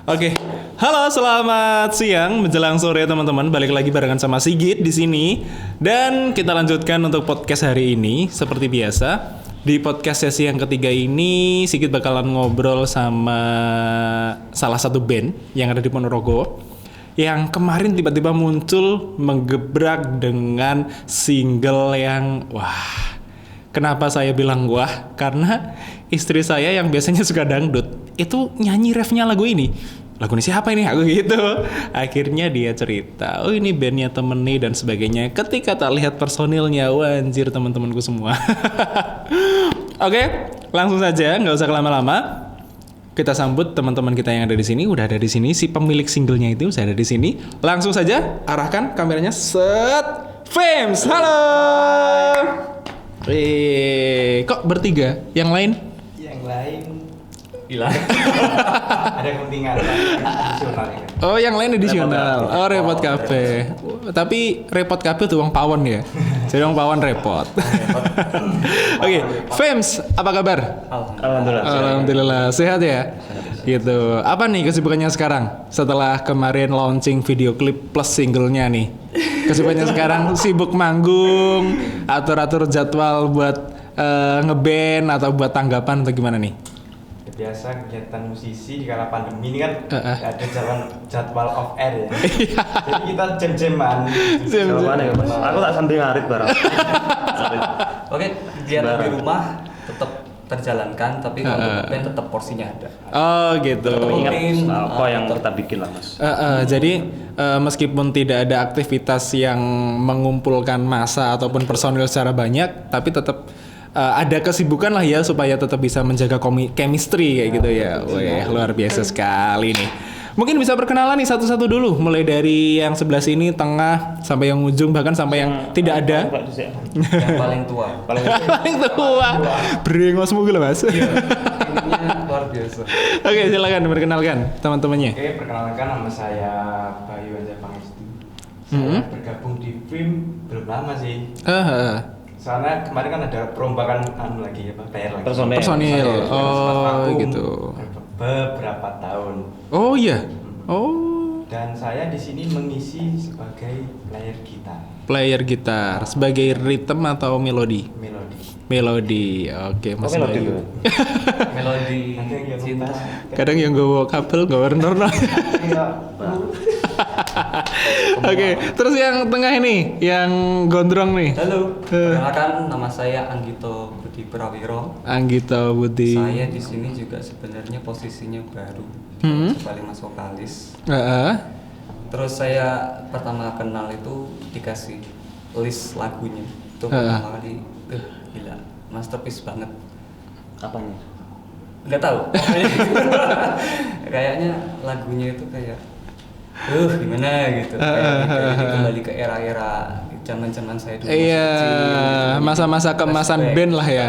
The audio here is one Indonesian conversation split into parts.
Oke. Halo, selamat siang menjelang sore teman-teman. Balik lagi barengan sama Sigit di sini. Dan kita lanjutkan untuk podcast hari ini seperti biasa. Di podcast sesi yang ketiga ini Sigit bakalan ngobrol sama salah satu band yang ada di Ponorogo yang kemarin tiba-tiba muncul menggebrak dengan single yang kenapa saya bilang wah? Karena istri saya yang biasanya suka dangdut itu nyanyi refnya lagu ini. Lagu ini siapa ini? Aku gitu. Akhirnya dia cerita, oh ini bandnya temen nih dan sebagainya. Ketika tak lihat personilnya, wah anjir teman-temanku semua. Oke, langsung saja, nggak usah lama-lama. Kita sambut teman-teman kita yang ada di sini. Udah ada di sini, si pemilik singlenya itu sudah ada di sini. Langsung saja, arahkan kameranya. Set, Fames, halo. Kok bertiga? Yang lain? Yang lain hilang. Ada kepentingan addisional ya. Oh, yang lain addisional. Oh, Repot Cafe. Tapi Repot Cafe tuh Wong Pawon ya. Jadi Wong Pawon repot. Oke, Fames, apa kabar? Alhamdulillah. Sehat ya? Gitu. Apa nih kesibukannya sekarang? Setelah kemarin launching video klip plus singlenya nih. Kesibukannya sekarang sibuk manggung, atur-atur jadwal buat ngeband atau buat tanggapan atau gimana nih? Biasa kegiatan musisi di kala pandemi ini kan ada jadwal off air ya. Jadi kita jam-jaman. Ya, Mas? Aku tak sambil ngarit barang. Oke, kegiatan di rumah tetap terjalankan, tapi kalau untuk band tetap porsinya ada. Oh gitu. Ingat apa yang kita bikin lah Mas. Jadi meskipun tidak ada aktivitas yang mengumpulkan massa ataupun personil secara banyak, tapi tetap ada kesibukan lah ya supaya tetap bisa menjaga chemistry kayak gitu ya. Wah, luar biasa sekali nih. Mungkin bisa perkenalan nih satu-satu dulu, mulai dari yang sebelah sini, tengah, sampai yang ujung, bahkan sampai yang tidak ada. Yang paling tua. Paling tua. Brengosmu gitu Mas. Ininya luar biasa. Oke, silakan perkenalkan teman-temannya. Oke, perkenalkan nama saya Bayu Anja Pangestu. Saya bergabung di film belum lama sih. Soalnya kemarin kan ada perombakan lagi bayar lagi. Personil. Oh, vakum gitu. Beberapa tahun. Oh iya. Oh. Dan saya di sini mengisi sebagai player gitar. Player gitar sebagai rhythm atau melodi? Melodi. Oke, Mas melodi Bayu. dulu. Melodi cinta. Kadang yang gue kabel gak warna. Oke, terus yang tengah ini, yang gondrong nih. Halo. Perkenalkan, nama saya Anggito Budi Prawiro. Anggito Budi. Saya di sini juga sebenarnya posisinya baru, sebagai mas vokalis. Terus saya pertama kenal itu dikasih list lagunya. Itu pertama kali, gila, masterpiece banget. Apanya? Nggak tahu. Kayaknya lagunya itu kayak gimana gitu. Kayak kembali ke era-era zaman-zaman saya dulu. Iya, kecil, masa-masa kemasan flashback. band lah ya.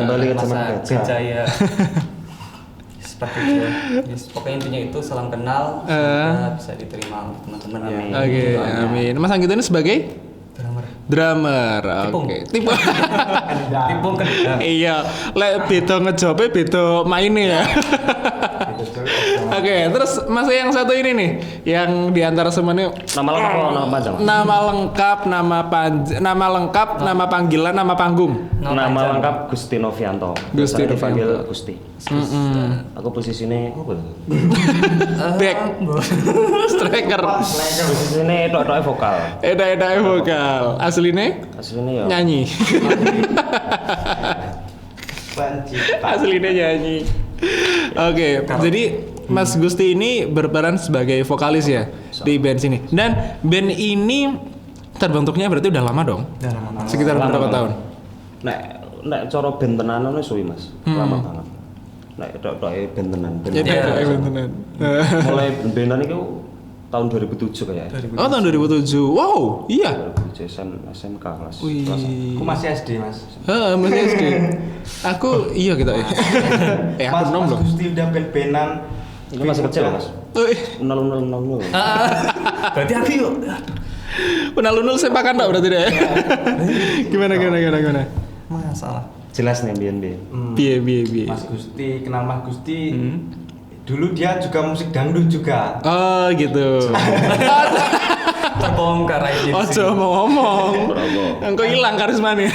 Kembali ke zaman masa gajah. Jaya. Seperti itu. Yes, pokoknya intinya itu salam kenal, semoga bisa diterima oleh teman-teman ya. Oke, amin. Mas Anggito ini sebagai drummer. Oke. Tipe. Tipung kan. Iya, lek beda ngejobe beda maine ya. Oke, terus Mas yang satu ini nih, yang diantara semuanya Nama lengkap atau nama panjang? nama lengkap, nama panggilan, nama panggung. Nama lengkap Gusti Novianto. Gusti Biasanya dipanggil Novianto. Gusti. Aku posisinya apa? Back, striker, Posisinya tok-tok vokal. eda vokal. Aslinya Aslinya ya. nyanyi. Aslinya nyanyi. Oke, jadi Mas Gusti ini berperan sebagai vokalis ya di band sini. Dan band ini terbentuknya berarti udah lama dong? Udah lama. Sekitar berapa tahun? Nek cara band tenanan wis suwi Mas. Lama banget. Nek tok-tok band tenan. Ya, beneran. Mulai bandan itu tahun 2007 kayaknya. Oh, tahun 2007. Wow, iya. 2007 SMK kelas. Wih. Aku masih SD Mas. Masih SD. Aku iya gitu ya. Aku Mas nom loh. Gusti udah band-bandan. Itu masih kecil ya Mas. Unal. Berarti aku yuk. Unal-unal sepakan tak berarti deh. Gimana? Masalah. Jelas nih biyen. Piye. Mas Gusti, kenal Mas Gusti Dulu dia juga musik dangdut juga. Oh gitu. Terbongkar aja. Ojo mau ngomong. Engko hilang karismanya.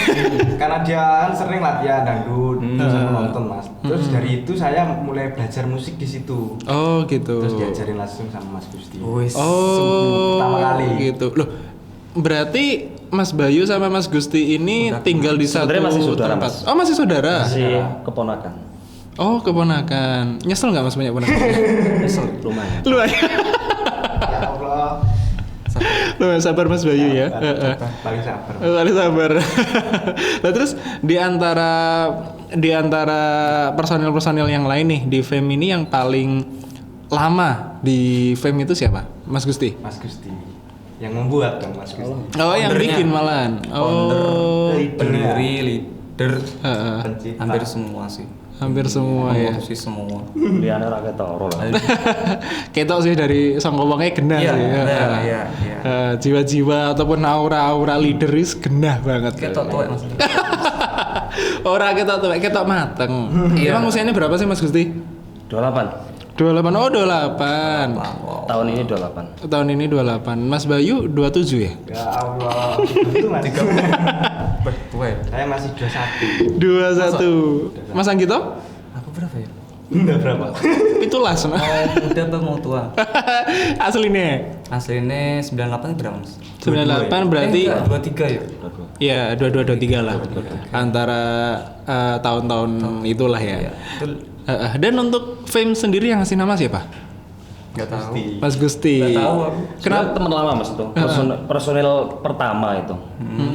Karena dia kan sering latihan dangdut, terus aku nonton Mas. Terus dari itu saya mulai belajar musik di situ. Oh gitu. Terus diajarin langsung sama Mas Gusti. Oh pertama kali. gitu. Loh, berarti Mas Bayu sama Mas Gusti ini tinggal di satu Sebenarnya masih saudara, tempat. Mas. Oh, masih saudara. Masih keponakan. Oh, keponakan. Nyesel nggak Mas punya keponakan? Lumayan. Lu aja. Ya Allah. Lu sabar Mas Bayu ya. Paling sabar. Paling sabar. Nah, terus di antara personil-personil yang lain nih di FEM ini yang paling lama di FEM itu siapa? Mas Gusti. Mas Gusti. Yang membuat dong Mas Gusti. Oh, yang bikin malahan. Oh, Pendiri, leader, Pencipta. hampir semua sih. hampir semua ya. Komposisi semua. Liane ra ketara lah. Ketok sih dari songkowongnya genah Iya, sih. iya. Jiwa-jiwa ataupun aura-aura leaderis genah banget. Ketok tuwek Mas. Ora ketok tuwek, ketok mateng. Iya. Emang usianya berapa sih Mas Gusti? 28. 28. Oh, 28. Wow. Tahun ini 28. Tahun ini 28. Mas Bayu 27 ya? Ya Allah. Itu Mas. Tuwek. Saya masih 21. 21. Mas Anggito? Aku berapa ya? Enggak berapa. Itulah Mau muda apa mau tua? aslinya. Aslinya 98 berapa Mas? 98 berarti enggak, 23 ya? ya 22 23 lah. Antara tahun-tahun itulah ya. Iya, betul. Dan untuk FEM sendiri yang ngasih nama siapa? Enggak tahu. Mas Gusti. Enggak tahu aku. Kenapa teman lama Mas itu? Personel pertama itu.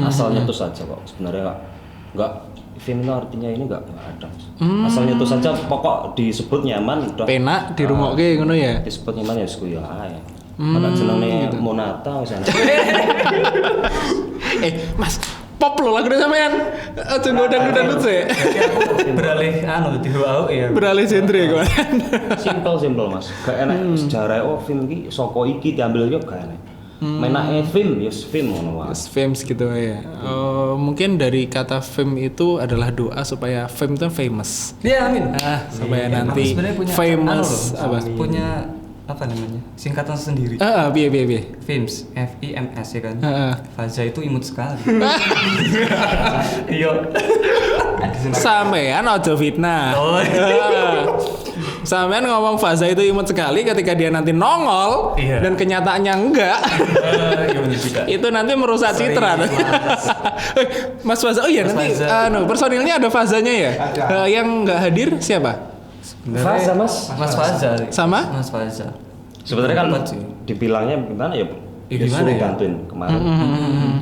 Asalnya itu saja kok. Sebenarnya enggak film itu artinya ini enggak ada. Asalnya itu saja pokok disebut nyaman udah. Penak di rumah ngono ya. Disebut nyaman ya wis kuwi ae. Ana jenenge Monata wis ana. Mas, pop lo lagu sampean. Aja godang-godang sih. Aku beralih di WAU ya. Beralih genre kok. Simpel Mas. Gak enak sejarah film iki saka iki diambil yo gak enak. Menake film ya film ngono wae. FEM gitu ya. Oh, mungkin dari kata FEM itu adalah doa supaya FEM itu famous. Iya, amin. Supaya Aku nanti sebenarnya punya famous loh, apa? punya apa namanya? Singkatan sendiri. Piye. FIMS, FIMS ya kan. Faza itu imut sekali. Iya. Sampean ojo fitnah. Oh. Sampean ngomong Faza itu imut sekali ketika dia nanti nongol Iya. dan kenyataannya enggak. Iya benar juga. Itu nanti merusak Sorry, citra. Mas Faza, oh iya Mas nanti Faza. personilnya ada Fazanya ya? Ada. Yang enggak hadir siapa? Faza, Mas. Mas Faza. Sama? Mas Faza. Sebenarnya kan Hebat sih. dibilangnya gimana ya? Ya, gimana suruh ya? bantuin kemarin.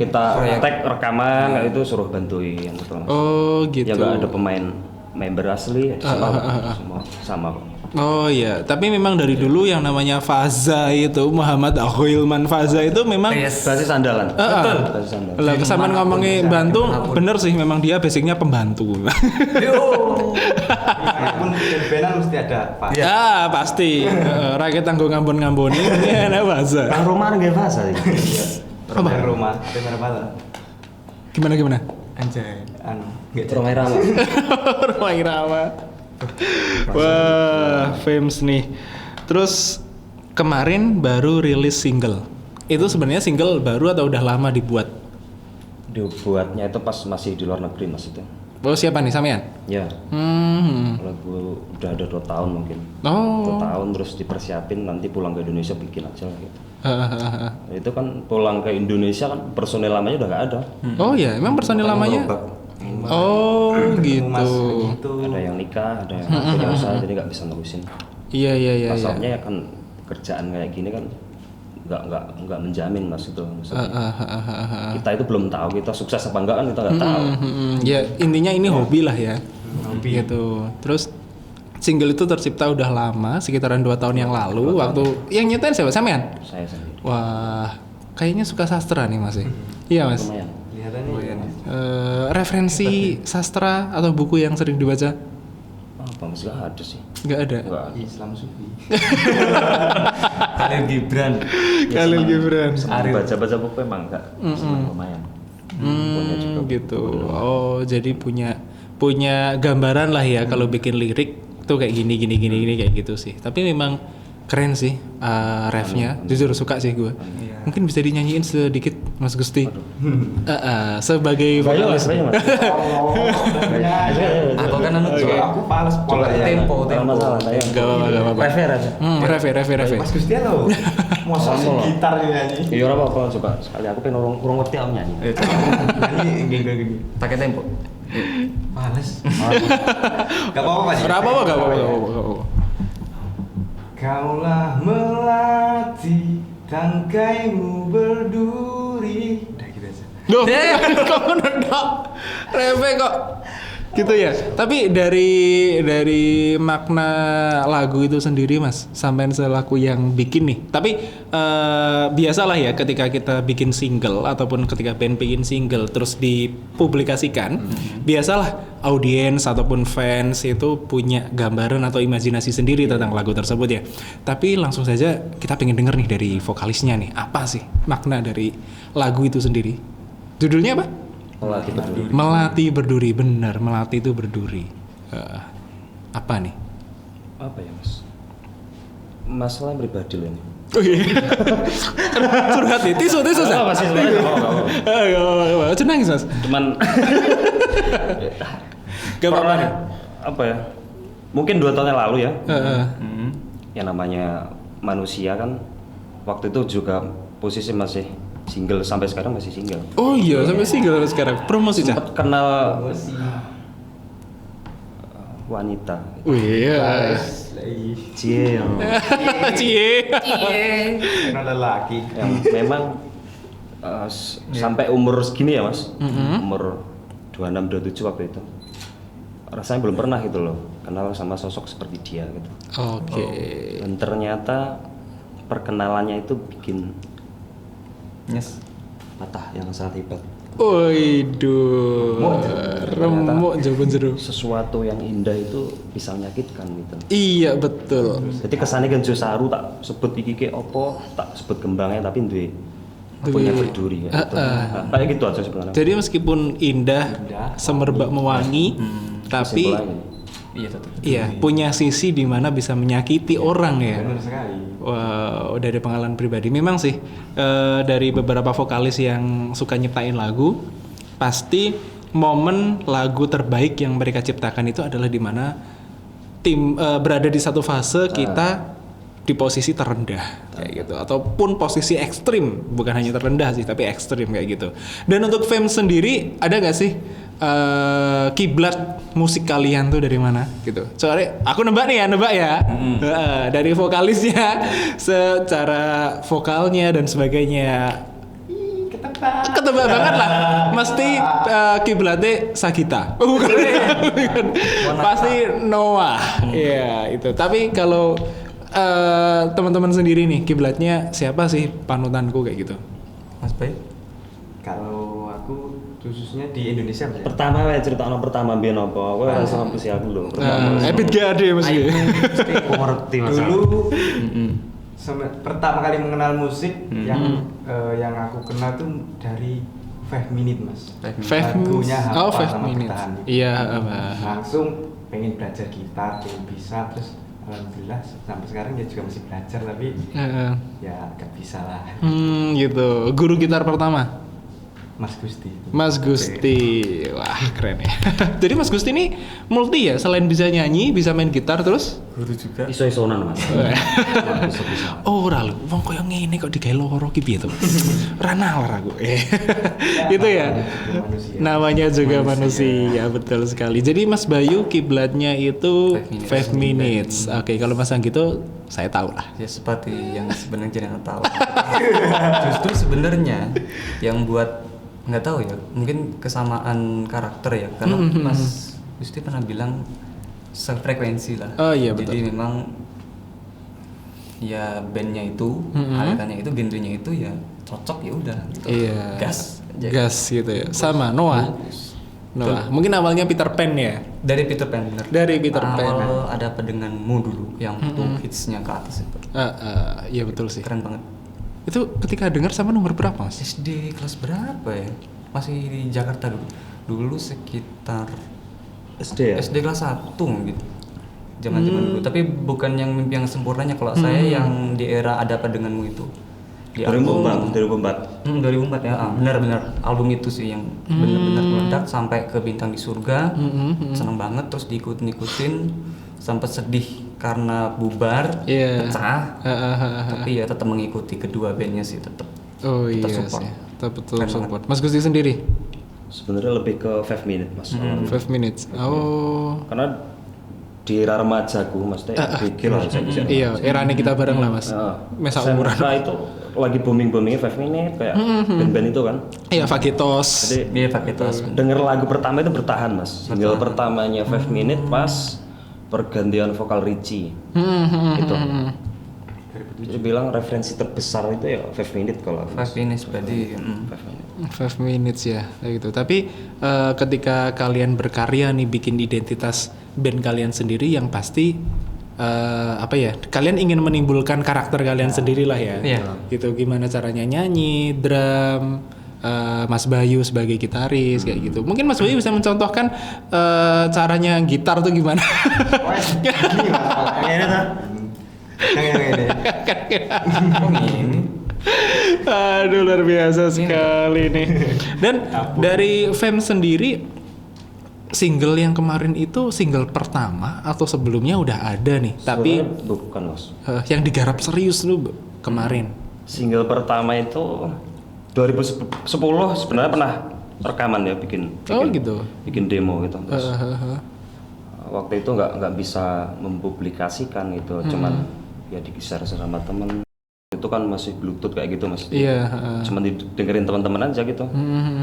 Kita Proyek. tag rekaman kayak itu suruh bantuin gitu. Mas. Oh gitu. Ya nggak ada pemain member asli sama kok. Oh iya, tapi memang dari dulu yang namanya Faza itu Muhammad Akhoilman Faza itu memang Yes. Basis andalan. Betul. Basis andalan. Lah kesamaan ngomongin bantu, dimanapun. bener sih memang dia basicnya pembantu. Yo. Walaupun band-bandan mesti ada Pak. Ya pasti. Rakyat tanggung ngambon-ngamboni ini ada Faza. Bang Roman nggak Faza ya. Rumah, ada merah Gimana? Anjay. Enggak Rumah Irama. Rumah Irama. Wah, famous nih. Terus kemarin baru rilis single. Itu sebenarnya single baru atau udah lama dibuat? Dibuatnya itu pas masih di luar negeri Mas itu. Oh siapa nih sampean? Ya. Hmm. Lagu udah ada 2 tahun mungkin. Oh. 2 tahun terus dipersiapin nanti pulang ke Indonesia bikin aja lah gitu. Itu kan pulang ke Indonesia kan personel lamanya udah gak ada. Oh ya, emang personil lamanya? Oh gitu. Gitu. Ada yang nikah, ada yang punya usaha jadi nggak bisa nerusin. Iya. Masalahnya ya kan kerjaan kayak gini kan nggak menjamin Mas itu. Maksudnya. Kita itu belum tahu kita sukses apa enggak kan kita nggak tahu. Ya intinya ini hobi lah ya. Hobi. Gitu. Terus single itu tercipta udah lama, sekitaran 2 tahun yang lalu. Waktu yang nyetain siapa? Sampean? Saya sendiri. Wah, kayaknya suka sastra nih Mas. Iya Mas. Lumayan. Kelihatannya Referensi sastra atau buku yang sering dibaca? Apa Mas nggak ada sih? Nggak ada. Nggak ada. Islam Sufi. Khalil Gibran. Khalil Gibran. Baca-baca buku emang nggak. Lumayan. Punya juga Gitu. Oh, jadi punya gambaran lah ya kalau bikin lirik tuh kayak gini kayak gitu sih. Tapi memang keren sih refnya, jujur suka sih gue. Mungkin bisa dinyanyiin sedikit Mas Gusti. Sebagai vokalis. Aku kan Aku pales pola ya. tempo. Gak apa-apa. Ref. Mas Gustian loh. Masa sih gitar nyanyi. Iya ora apa-apa coba sekali aku pengen urung ngerti aku nyanyi. Nyanyi gini. Pakai tempo. Males. Gak apa-apa Mas. Gak apa-apa. Kaulah melati tangkaimu berduri. Udah gitu aja. Duh, kok nendok? Reve kok gitu ya. Tapi dari makna lagu itu sendiri Mas, sampean selaku yang bikin nih. Tapi biasalah ya ketika kita bikin single ataupun ketika band bikin single terus dipublikasikan, biasalah audiens ataupun fans itu punya gambaran atau imajinasi sendiri tentang lagu tersebut ya. Tapi langsung saja kita pengen denger nih dari vokalisnya nih, apa sih makna dari lagu itu sendiri? Judulnya apa? Melati berduri, benar. Melati itu berduri. Apa nih? Apa ya Mas? Masalah pribadi loh ini. Oh iya. Curhat nih, tisu. Masih Gak cenang Mas. Cuman Gak apa-apa nih. Apa ya? Mungkin 2 tahun yang lalu ya. Yang namanya manusia kan waktu itu juga posisi masih single, sampai sekarang masih single. Oh iya, sampai single sekarang. Promosi Cah. Sempat kenal wanita. Iya. Cie Kenal lelaki. yang memang sampai umur segini ya Mas. Umur 26 27 waktu itu. Rasanya belum pernah gitu loh kenal sama sosok seperti dia gitu. Oke. Dan ternyata perkenalannya itu bikin patah yang sangat hebat. Waduh. Remuk jawaban jeruk. Sesuatu yang indah itu bisa menyakitkan gitu. Iya betul. Jadi kesannya kan saru tak sebut iki ke opo, tak sebut kembangnya tapi duwe punya berduri ya. Kayak gitu aja sebenarnya. Jadi meskipun indah, semerbak mewangi, tapi Iya tetap. iya punya sisi di mana bisa menyakiti orang ya. Benar sekali. Wah, dari pengalaman pribadi memang sih dari beberapa vokalis yang suka nyiptain lagu, pasti momen lagu terbaik yang mereka ciptakan itu adalah di mana tim berada di satu fase kita di posisi terendah kayak gitu, ataupun posisi ekstrim, bukan hanya terendah sih tapi ekstrim kayak gitu. Dan untuk fans sendiri ada nggak sih kiblat musik kalian tuh dari mana gitu? Soalnya aku nebak ya. Dari vokalisnya, secara vokalnya dan sebagainya. Ketebak banget lah. Mesti kiblatnya Sagita. Bukan. Pasti Noah. Iya, itu. Tapi kalau teman-teman sendiri nih, kiblatnya siapa sih panutanku kayak gitu? Mas Bay? Kalau aku khususnya di Indonesia Mas, ya? Pertama wae critakno pertama mbiyen apa? Kowe ora sama mesti aku lho. Epic Gade Mas. Aku ngerti Mas. Dulu pertama kali mengenal musik yang aku kenal tuh dari 5 Minute Mas. Lagunya Oh, Hampa 5 sama Minutes. Bertahan. Iya, Langsung pengen belajar gitar, pengen bisa, terus alhamdulillah sampai sekarang ya juga masih belajar tapi ya gak bisa lah. Gitu. Guru gitar pertama? Mas Gusti. Mas Gusti, wah keren ya. Jadi Mas Gusti ini multi ya, selain bisa nyanyi, bisa main gitar terus? Guru juga. Iso-isonan Mas. Bisa-bisa. Oh ora lho, wong koyo ngene kok digawe loro ki piye to? Ora nalar aku. Itu ya. Namanya juga manusia, betul sekali. Jadi Mas Bayu kiblatnya itu 5 minutes. Oke, kalau Mas Anggito saya tahu lah. Ya seperti yang sebenarnya jangan tahu. Justru sebenarnya yang buat nggak tahu ya, mungkin kesamaan karakter ya, karena Mas Gusti pernah bilang sefrekuensi lah. Oh iya betul. Jadi memang ya bandnya itu, alirannya itu, genrenya itu ya cocok ya udah. Gitu. Iya. Gas. Gas gitu ya. Sama Noah. Noah. Mungkin awalnya Peter Pan ya. Dari Peter Pan bener. Dari Peter Pan. Awal ada pedenganmu dulu yang tuh hitsnya ke atas itu. Iya betul sih. Keren banget. Itu ketika dengar sama nomor berapa Mas? SD kelas berapa ya? Masih di Jakarta dulu. Dulu sekitar SD ya? SD kelas 1 gitu. Zaman-zaman dulu. Tapi bukan yang mimpi yang sempurnanya. Kalau saya yang di era Ada Apa Denganmu itu. Di 2004. 2004 ya, benar-benar album itu sih yang benar-benar meledak sampai ke Bintang di Surga. Seneng banget, terus diikutin, sempat sedih karena bubar, pecah. Tapi ya tetap mengikuti kedua bandnya sih tetap. Oh iya support. sih, betul support. Mas Gusti sendiri? Sebenarnya lebih ke 5 minutes mas. 5 minutes. Oh. Karena di era remajaku maksudnya gigil lah saya bisa. Iya, eranya kita bareng lah mas. Masa umuran. Itu lagi booming-boomingnya 5 minutes kayak band-band itu kan. Iya, Fakitos. Jadi Fakitos. denger lagu pertama itu bertahan mas. Single pertamanya 5 minutes pas pergantian vokal Richie. Itu. Jadi bilang referensi terbesar itu ya 5 minutes kalau 5 minutes berarti 5 minutes ya kayak gitu. Tapi ketika kalian berkarya nih bikin identitas band kalian sendiri yang pasti apa ya? Kalian ingin menimbulkan karakter kalian sendiri lah ya. Gitu gimana caranya nyanyi, drum, Mas Bayu sebagai gitaris kayak gitu. Mungkin Mas Bayu bisa mencontohkan caranya gitar tuh gimana? Aduh luar biasa sekali nih. Dan dari Fem sendiri single yang kemarin itu single pertama atau sebelumnya udah ada nih? Tapi bukan mas. Yang digarap serius lu kemarin. Single pertama itu 2010 sebenarnya pernah rekaman ya bikin gitu. Bikin demo gitu. Terus, waktu itu nggak bisa mempublikasikan gitu, cuman ya di-share sama temen. Itu kan masih bluetooth kayak gitu mas. Iya. Cuman didengerin teman-teman aja gitu.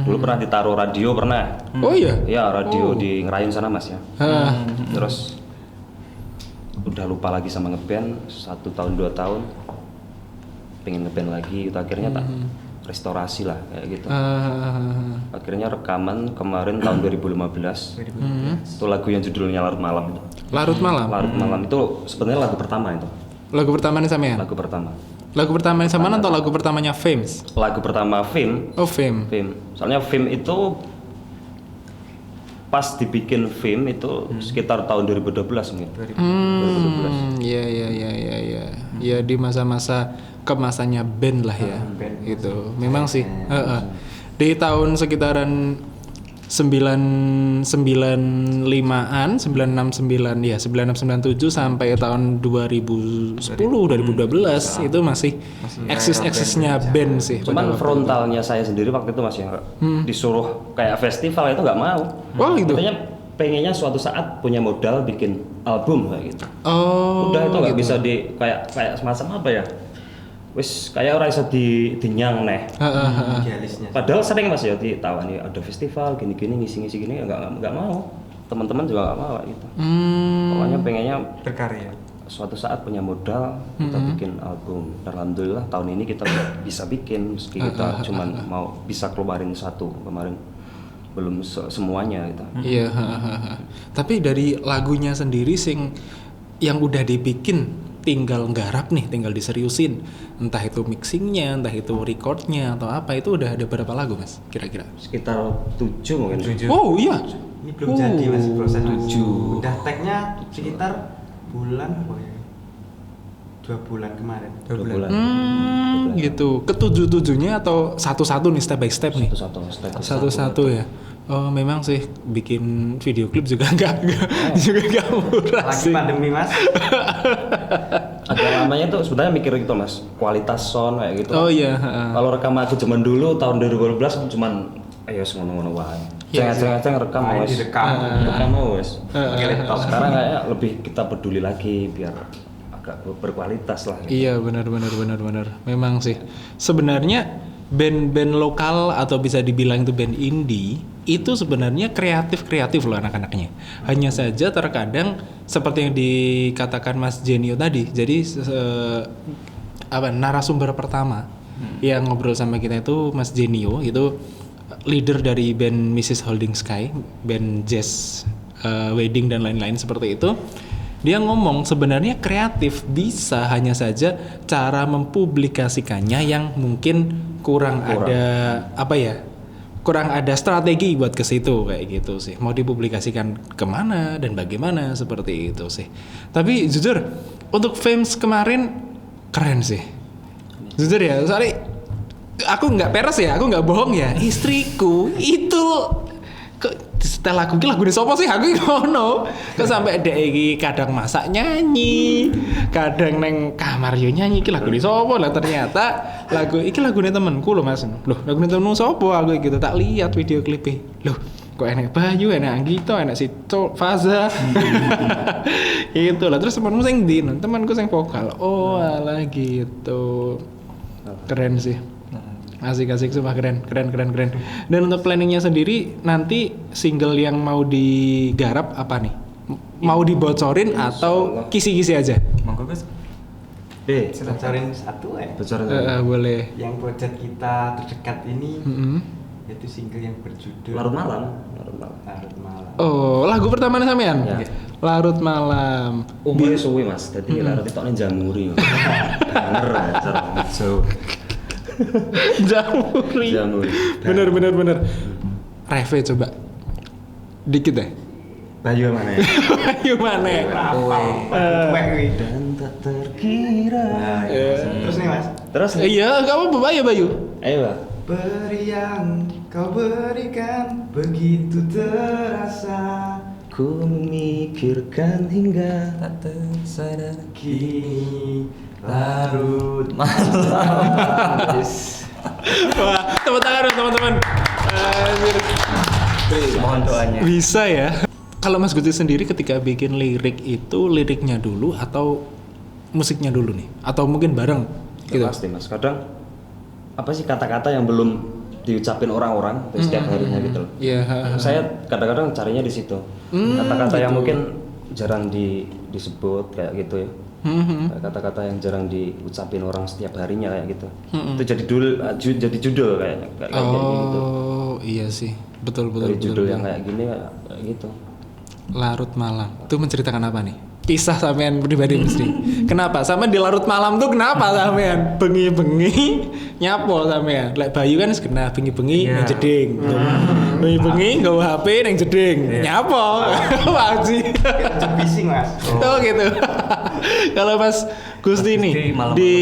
Dulu pernah ditaruh radio pernah. Oh iya. Ya radio di Ngerayun sana mas ya. Terus udah lupa lagi sama ngeband 1 tahun 2 tahun. Pengen ngeband lagi, itu akhirnya tak restorasi lah kayak gitu. Akhirnya rekaman kemarin tahun 2015. Itu lagu yang judulnya Larut Malam itu. Larut Malam. Larut Malam itu sebenarnya lagu pertama itu. Lagu pertamanya sama ya? Lagu pertama. Lagu pertamanya sama atau lagu pertamanya Fames? Lagu pertama Fame. Oh Fame. Soalnya Fame itu pas dibikin Fame itu sekitar tahun 2012 mungkin. 2012. Iya. Ya di masa-masa kemasannya band lah ya. Gitu. Memang sih. Di tahun sekitaran 995-an, 969 ya, 9697 sampai tahun 2010, 2012 itu masih eksisnya band sih. Cuman frontalnya saya sendiri waktu itu masih disuruh kayak festival itu nggak mau. Oh gitu. Katanya pengennya suatu saat punya modal bikin album kayak gitu. Oh. Udah itu nggak gitu. bisa di kayak semacam apa ya? Wis kayak orang iso dinyang neh. Padahal sering mas ya ditawani ada festival gini-gini ngisi-ngisi gini nggak mau. Teman-teman juga nggak mau gitu. Pokoknya pengennya berkarya. Suatu saat punya modal kita bikin album. Alhamdulillah tahun ini kita bisa bikin meski kita cuman mau bisa keluarin satu kemarin belum semuanya gitu. Iya. Tapi dari lagunya sendiri yang udah dibikin tinggal nggarap nih, tinggal diseriusin, entah itu mixingnya, entah itu recordnya atau apa, itu udah ada berapa lagu mas kira-kira? Sekitar 7 mungkin. 7. Oh iya. Ini belum jadi masih proses 7. Udah tag-nya sekitar bulan apa ya? 2 bulan kemarin. 2 bulan. Gitu. Ketujuh-tujuhnya atau satu-satu nih step by step nih? Satu-satu ya. Oh memang sih bikin video klip juga nggak murah lagi sih. Pandemi mas. Agak lamanya tuh sebenarnya mikir gitu mas, kualitas sound kayak gitu. Oh iya. Kalau rekam aku zaman dulu tahun 2012 cuman ayo ngono-ngono wae. Ceng rekam wes. Rekam wes. Sekarang kayaknya lebih kita peduli lagi biar agak berkualitas lah. Iya benar. Memang sih. Sebenarnya band-band lokal atau bisa dibilang itu band indie itu sebenarnya kreatif loh anak-anaknya. Hanya saja terkadang seperti yang dikatakan Mas Genio tadi. Jadi narasumber pertama yang ngobrol sama kita itu Mas Genio, itu leader dari band Mrs. Holding Sky, band jazz, wedding dan lain-lain seperti itu. Dia ngomong sebenarnya kreatif bisa, hanya saja cara mempublikasikannya yang mungkin kurang ada kurang ada strategi buat ke situ kayak gitu sih. Mau dipublikasikan kemana dan bagaimana seperti itu sih. Tapi jujur untuk Fames kemarin keren sih. Jujur ya, soalnya aku nggak peres ya, aku nggak bohong ya. Istriku itu setel lagu ini sopo sih aku ngono. Kok sampai dek iki kadang masak nyanyi, kadang neng kamar yo nyanyi iki lagu ini sopo lah, ternyata lagu iki lagune temenku loh Mas. Loh, lagune temenmu sopo aku gitu tak lihat video klipnya. Loh, kok enak Bayu, enak Anggito, enak si Faza. Itu lah. Terus temanmu sing ndi? Temanku sing vokal. Oh, alah gitu. Keren sih. Asik sumpah keren. Dan untuk planningnya sendiri nanti single yang mau digarap apa nih? Mau dibocorin atau kisi-kisi aja? Monggo Gus. Bocorin satu ya. Boleh. Yang project kita terdekat ini yaitu single yang berjudul Larut Malam. Oh, lagu pertama sampean? Ya. Larut Malam. Umurnya suwi Mas, jadi larut itu jamuri. Bener aja. So Jamuri. Bener. Reve coba. Dikit deh. Bayu mana ya? Bayu mana? dan tak terkira. Terus nih Mas. Terus Iya, kamu Bayu. ayo Pak. Beri yang kau berikan begitu terasa, Ku memikirkan hingga Tak tersadar kini larut Wah, tepuk tangan dong teman-teman. Anjir. mohon doanya. Bisa ya. Kalau Mas Gusti sendiri ketika bikin lirik itu liriknya dulu atau musiknya dulu nih? Atau mungkin bareng gitu? Pasti Mas, kadang apa sih kata-kata yang belum diucapin orang-orang setiap harinya gitu loh. Iya. Saya kadang-kadang carinya di situ. Kata-kata yang mungkin jarang disebut kayak gitu ya. Kayak kata-kata yang jarang diucapin orang setiap harinya kayak gitu. Itu jadi judul kayaknya kayak gitu. Oh, iya sih. Betul. Dari judul yang kayak gini kayak gitu. Larut Malam. Itu menceritakan apa nih? Kisah sampean pribadi mesti. Kenapa? Sampean di larut malam tuh kenapa sampean? Bengi-bengi nyapo sampean. Lek Bayu kan kena bengi-bengi nang jeding. Bengi-bengi nggawa HP nang jeding. Nyapo? Wajib. bising Mas. Oh gitu. Kalau Mas Gusti nih malam-malam. di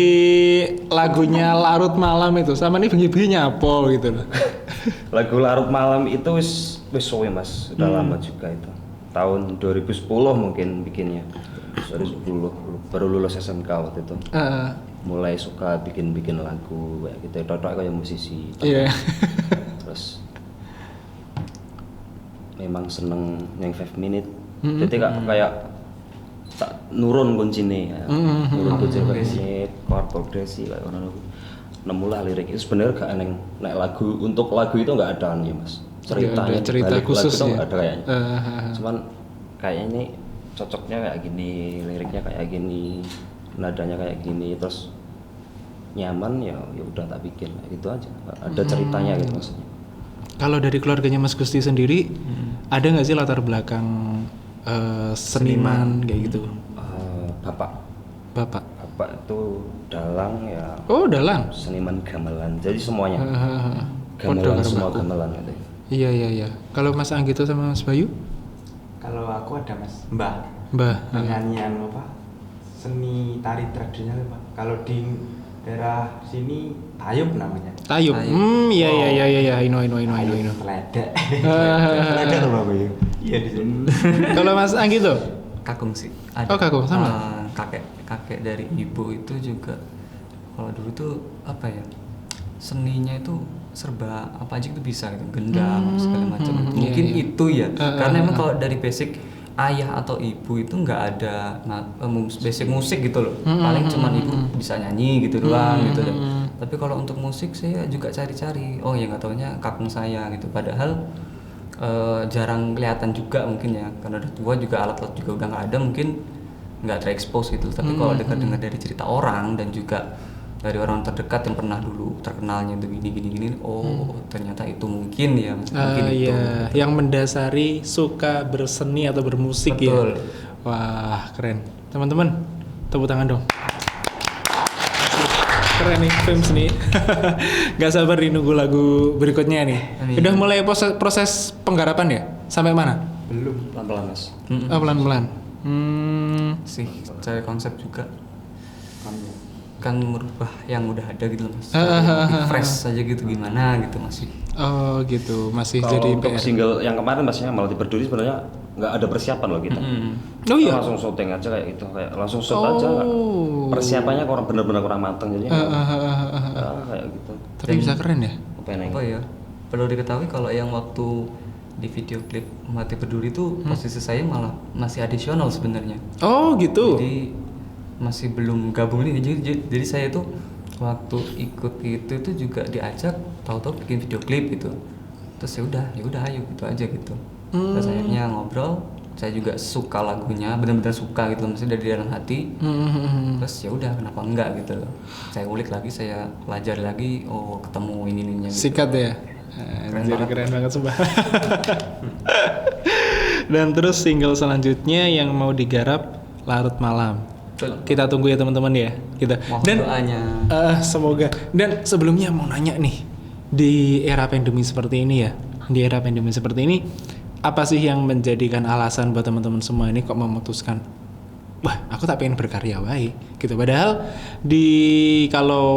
lagunya Larut Malam itu sama nih bengi-bengi nyapo gitu loh. Lagu Larut Malam itu wis suwe Mas, udah lama juga itu. Tahun 2010 mungkin bikinnya. 2010 baru lulus SMK waktu itu. Mulai suka bikin lagu kayak gitu. Cocok kayak musisi. Iya. Terus memang seneng yang 5 minute. Jadi kayak tak nurun kuncine ya. Nurun kuncine 5 menit, chord progresi kayak ngono. Nemulah lirik itu sebenarnya gak eneng nek lagu untuk lagu itu enggak ada nih Mas. Ceritanya cerita khusus lagu itu ya? nggak ada kayaknya. Cuman kayaknya ini cocoknya kayak gini, liriknya kayak gini, nadanya kayak gini, terus nyaman ya udah tak bikin gitu aja. Ada ceritanya gitu maksudnya. Kalau dari keluarganya Mas Gusti sendiri ada nggak sih latar belakang seniman kayak gitu? Bapak itu dalang ya. Oh, dalang. Seniman gamelan. Jadi semuanya. Gamelan Semua gamelan gitu. Iya. Kalau Mas Anggito sama Mas Bayu? Kalau aku ada Mas Mbah. Penyanyian apa? Seni tari tradisional Pak. Kalau di daerah sini Tayub namanya. Tayub. Iya. I know. Teledek. Teledek loh Bapak ya. Iya di sini. Kalau Mas Anggito? Kakung sih. Oh, kakung sama. Kakek dari ibu itu juga kalau dulu tuh apa ya? Seninya itu serba apa aja itu bisa gitu, gendang segala macam. Mungkin itu ya. Karena emang kalau dari basic ayah atau ibu itu nggak ada basic musik gitu loh. Paling cuman ibu bisa nyanyi gitu doang gitu deh. Tapi kalau untuk musik saya juga cari-cari. Oh ya nggak taunya kakung saya gitu. Padahal jarang kelihatan juga mungkin ya. Karena udah tua juga alat-alat juga udah nggak ada, mungkin nggak terekspos gitu. Tapi kalau dengar dari cerita orang dan juga dari orang terdekat yang pernah dulu terkenalnya itu gini, oh ternyata itu mungkin ya, mungkin itu. Iya, yang mendasari suka berseni atau bermusik. Betul. Ya. Wah, keren. Teman-teman, tepuk tangan dong. keren nih Films nih. Gak sabar nih nunggu lagu berikutnya nih. Amin. Udah mulai proses penggarapan ya? Sampai mana? Belum. Pelan-pelan mas. Oh, pelan-pelan. Sih cari konsep juga kan merubah yang udah ada gitu loh mas. Fresh aja gitu gimana gitu masih. Oh gitu, masih Kalau jadi untuk PR. single yang kemarin masnya malah berduri sebenarnya nggak ada persiapan loh kita. Oh iya. Langsung syuting aja kayak gitu, kayak langsung shoot aja. Persiapannya kurang bener-bener kurang matang jadinya. Ya, kayak gitu. Tapi bisa keren ya? Pengen Oh iya, perlu diketahui kalau yang waktu di video klip Mati Berduri itu posisi saya malah masih adisional sebenarnya. Oh gitu. Jadi masih belum gabung ini. Jadi saya tuh waktu ikut itu juga diajak tahu-tahu bikin video klip gitu. Terus ya udah ayo gitu aja gitu. Terus akhirnya ngobrol, saya juga suka lagunya, benar-benar suka gitu, maksudnya dari dalam hati. Terus ya udah kenapa enggak gitu. Saya ulik lagi, saya pelajari lagi, oh ketemu ini-ininya gitu. Sikat ya. Jadi keren banget sumpah. Dan terus single selanjutnya yang mau digarap Larut Malam. Kita tunggu ya teman-teman ya. Kita. Mohon Dan doanya. semoga. Dan sebelumnya mau nanya nih, di era pandemi seperti ini ya, apa sih yang menjadikan alasan buat teman-teman semua ini kok memutuskan, wah aku tak pengen berkarya wae gitu. Padahal kalau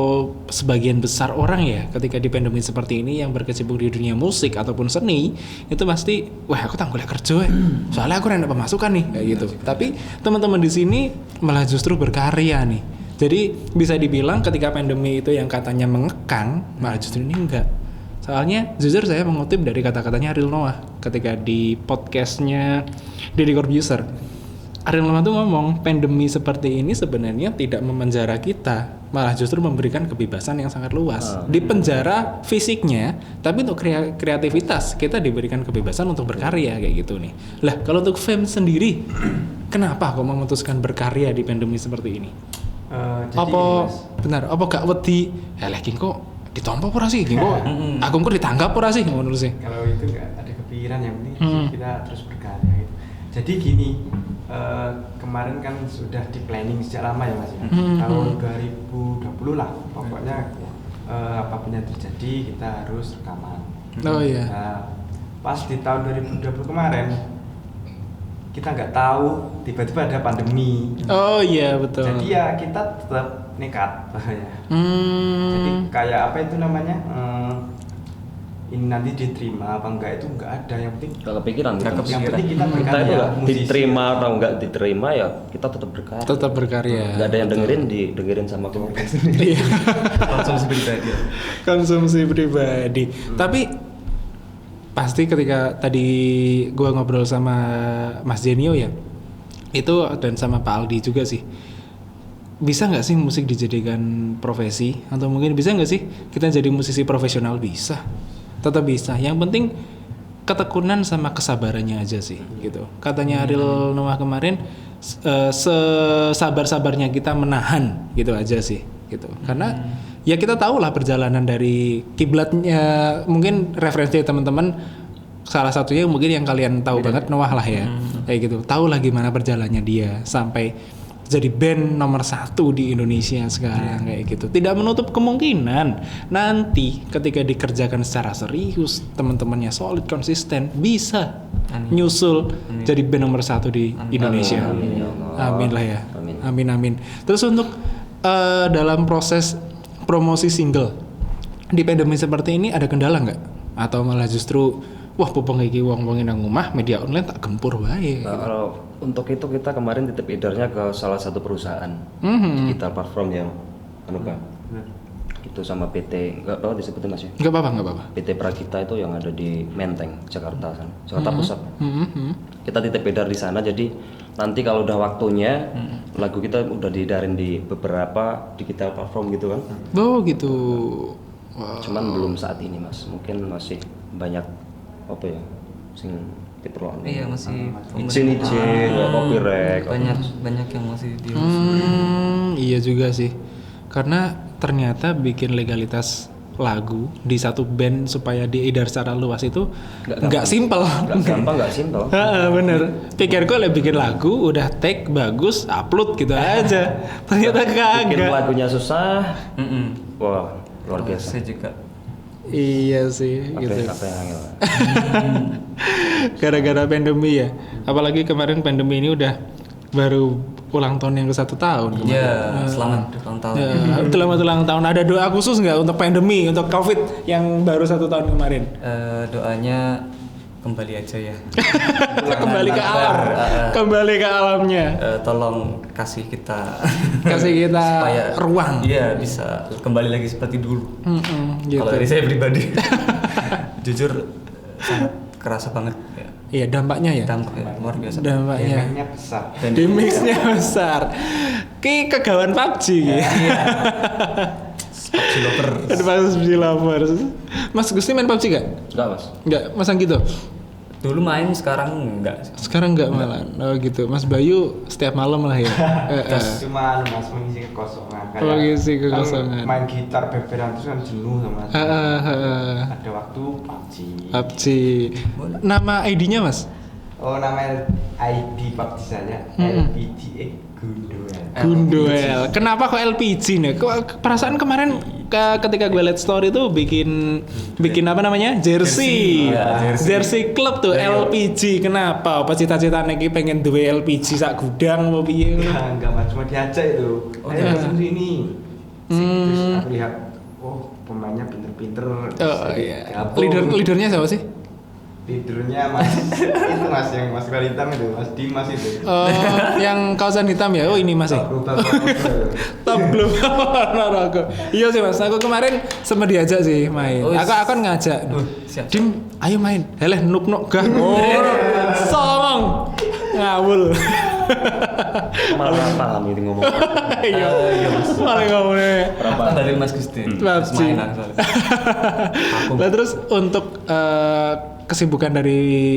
sebagian besar orang ya ketika di pandemi seperti ini yang berkecimpung di dunia musik ataupun seni itu pasti wah aku tak boleh kerja soalnya aku enak pemasukan nih kayak gitu. Tapi teman-teman di sini malah justru berkarya nih. Jadi bisa dibilang ketika pandemi itu yang katanya mengekang, malah justru ini enggak. Soalnya jujur saya mengutip dari kata-katanya Ariel Noah ketika di podcastnya Deddy Corbuzier. Ariel Noah tuh ngomong pandemi seperti ini sebenarnya tidak memenjara kita, malah justru memberikan kebebasan yang sangat luas. Di penjara fisiknya, tapi untuk kreativitas kita diberikan kebebasan untuk berkarya kayak gitu nih. Lah kalau untuk Fame sendiri, kenapa kok memutuskan berkarya di pandemi seperti ini? Jadi Apa Mas, benar? Apa gak wedi? Kok ditompo ora sih? Kok aku kok ditangkap ora sih ngono sih? kalau itu nggak ada kepikiran, yang penting kita terus berkarya gitu. Jadi gini, kemarin kan sudah di planning sejak lama ya Mas ya. Tahun 2020 lah pokoknya, apapun yang terjadi kita harus rekaman. Oh iya. Nah, pas di tahun 2020 kemarin kita nggak tahu tiba-tiba ada pandemi. Oh iya betul. Jadi ya kita tetap nekat ya. Jadi Hmm. kayak apa itu namanya, ini nanti diterima apa enggak itu enggak ada, yang penting Gak kepikiran Nggak gitu. yang kepikiran. penting kita Kita berkarya. itu nggak musisi. diterima atau nggak diterima ya kita tetap berkarya. Tetap berkarya. Nggak ada yang dengerin sama keluarga. Iya. Konsumsi pribadi. Konsumsi pribadi. Tapi pasti ketika tadi gua ngobrol sama Mas Jenio ya, itu dan sama Pak Aldi juga sih. Bisa nggak sih musik dijadikan profesi? Atau mungkin bisa nggak sih kita jadi musisi profesional? Bisa. Tetap bisa. Yang penting ketekunan sama kesabarannya aja sih gitu. Katanya Ariel Noah kemarin, sesabar-sabarnya kita menahan gitu aja sih gitu. Karena ya kita tahu lah perjalanan dari kiblatnya, mungkin referensi teman-teman salah satunya mungkin yang kalian tahu banget Noah lah ya. Kayak gitu. Tahu lah gimana perjalannya dia sampai jadi band nomor 1 di Indonesia sekarang kayak gitu. Tidak menutup kemungkinan nanti ketika dikerjakan secara serius, teman-temannya solid, konsisten, bisa nyusul jadi band nomor 1 di Indonesia. Amin, ya Allah. Amin lah ya. Amin. Amin. Terus untuk dalam proses promosi single di pandemi seperti ini ada kendala nggak? Atau malah justru wah pupeng iki wong-wong nang omah media online tak gempur wae. Nah, kalau untuk itu kita kemarin titip edarnya ke salah satu perusahaan digital platform yang itu sama PT nggak tahu disebutin Mas ya. Nggak apa-apa. PT Pragita itu yang ada di Menteng, Jakarta sana, Jakarta Pusat. Kita titip edar di sana, jadi nanti kalau udah waktunya lagu kita udah diedarin di beberapa digital platform gitu kan. Oh gitu. Wow. Cuman belum saat ini Mas, mungkin masih banyak apa ya sing diperlukan. Iya masih izin ya, copyright banyak yang masih di Iya juga sih. Karena ternyata bikin legalitas lagu di satu band supaya diedar secara luas itu nggak simpel. Nggak gampang, nggak simpel. Bener. Pikirku lah bikin lagu, udah take bagus, upload gitu aja. Ternyata Bikin kagak. lagunya susah. Mm-mm. Wah, luar biasa. Saya juga. Iya sih. Apa Gitu. apa yang angel? Gara-gara pandemi ya. Apalagi kemarin pandemi ini udah baru ulang tahun yang ke 1 tahun. Iya, selamat ulang tahun. Ya, selamat ulang tahun. Ada doa khusus nggak untuk pandemi, untuk COVID yang baru 1 tahun kemarin? Doanya kembali aja ya. Kembali ke alam, kembali ke alamnya. Tolong kasih kita Kasih kita supaya ruang. Iya, bisa kembali lagi seperti dulu. Gitu. Kalau dari saya pribadi, jujur sangat kerasa banget. Ya. Iya, dampaknya ya. Dampaknya luar biasa. Dampaknya. Efeknya besar. Dan Damage-nya besar. Ki kegawan PUBG ya. PUBG lover. Ada PUBG lovers. Mas Gusti main PUBG gak? Enggak, Mas. Enggak, masang gitu. Dulu main, sekarang enggak. Sekarang enggak malah. Oh gitu. Mas Bayu setiap malam lah ya. Cuma mas mengisi kekosongan. Mengisi kan kekosongan. main gitar beberan terus kan jenuh sama. Ada waktu PUBG. PUBG. Nama ID-nya Mas? Oh nama ID PUBG saya LPG Gunduel. Gunduel. Kenapa kok LPG nih? Perasaan kemarin ketika gue liat story tuh bikin apa namanya? Jersey. Iya, Jersey klub tuh LPG. Kenapa? Apa cita-citanya ki pengen duwe LPG sak gudang mau piye? Enggak mas, cuma diajak itu. Ayo masuk sini. Terus aku lihat, oh pemainnya pinter-pinter. Oh iya. Gabung. Leadernya siapa sih? Tidurnya mas itu mas yang mas kulit hitam itu mas Dimas itu. Oh, yang kaosan hitam ya? Oh ini Mas ya? Top global Naruto. Iya sih Mas, aku kemarin sempat diajak sih main. Oh, Aku akan ngajak. siap. Dim, ayo main. Heleh nuk gah. Oh, song. Ngawul. Malah paham itu ngomong. Iya. Iya, Mas. Malah ngawulnya. Apa dari Mas Gusti? PUBG. Mainan soalnya. Nah terus untuk kesibukan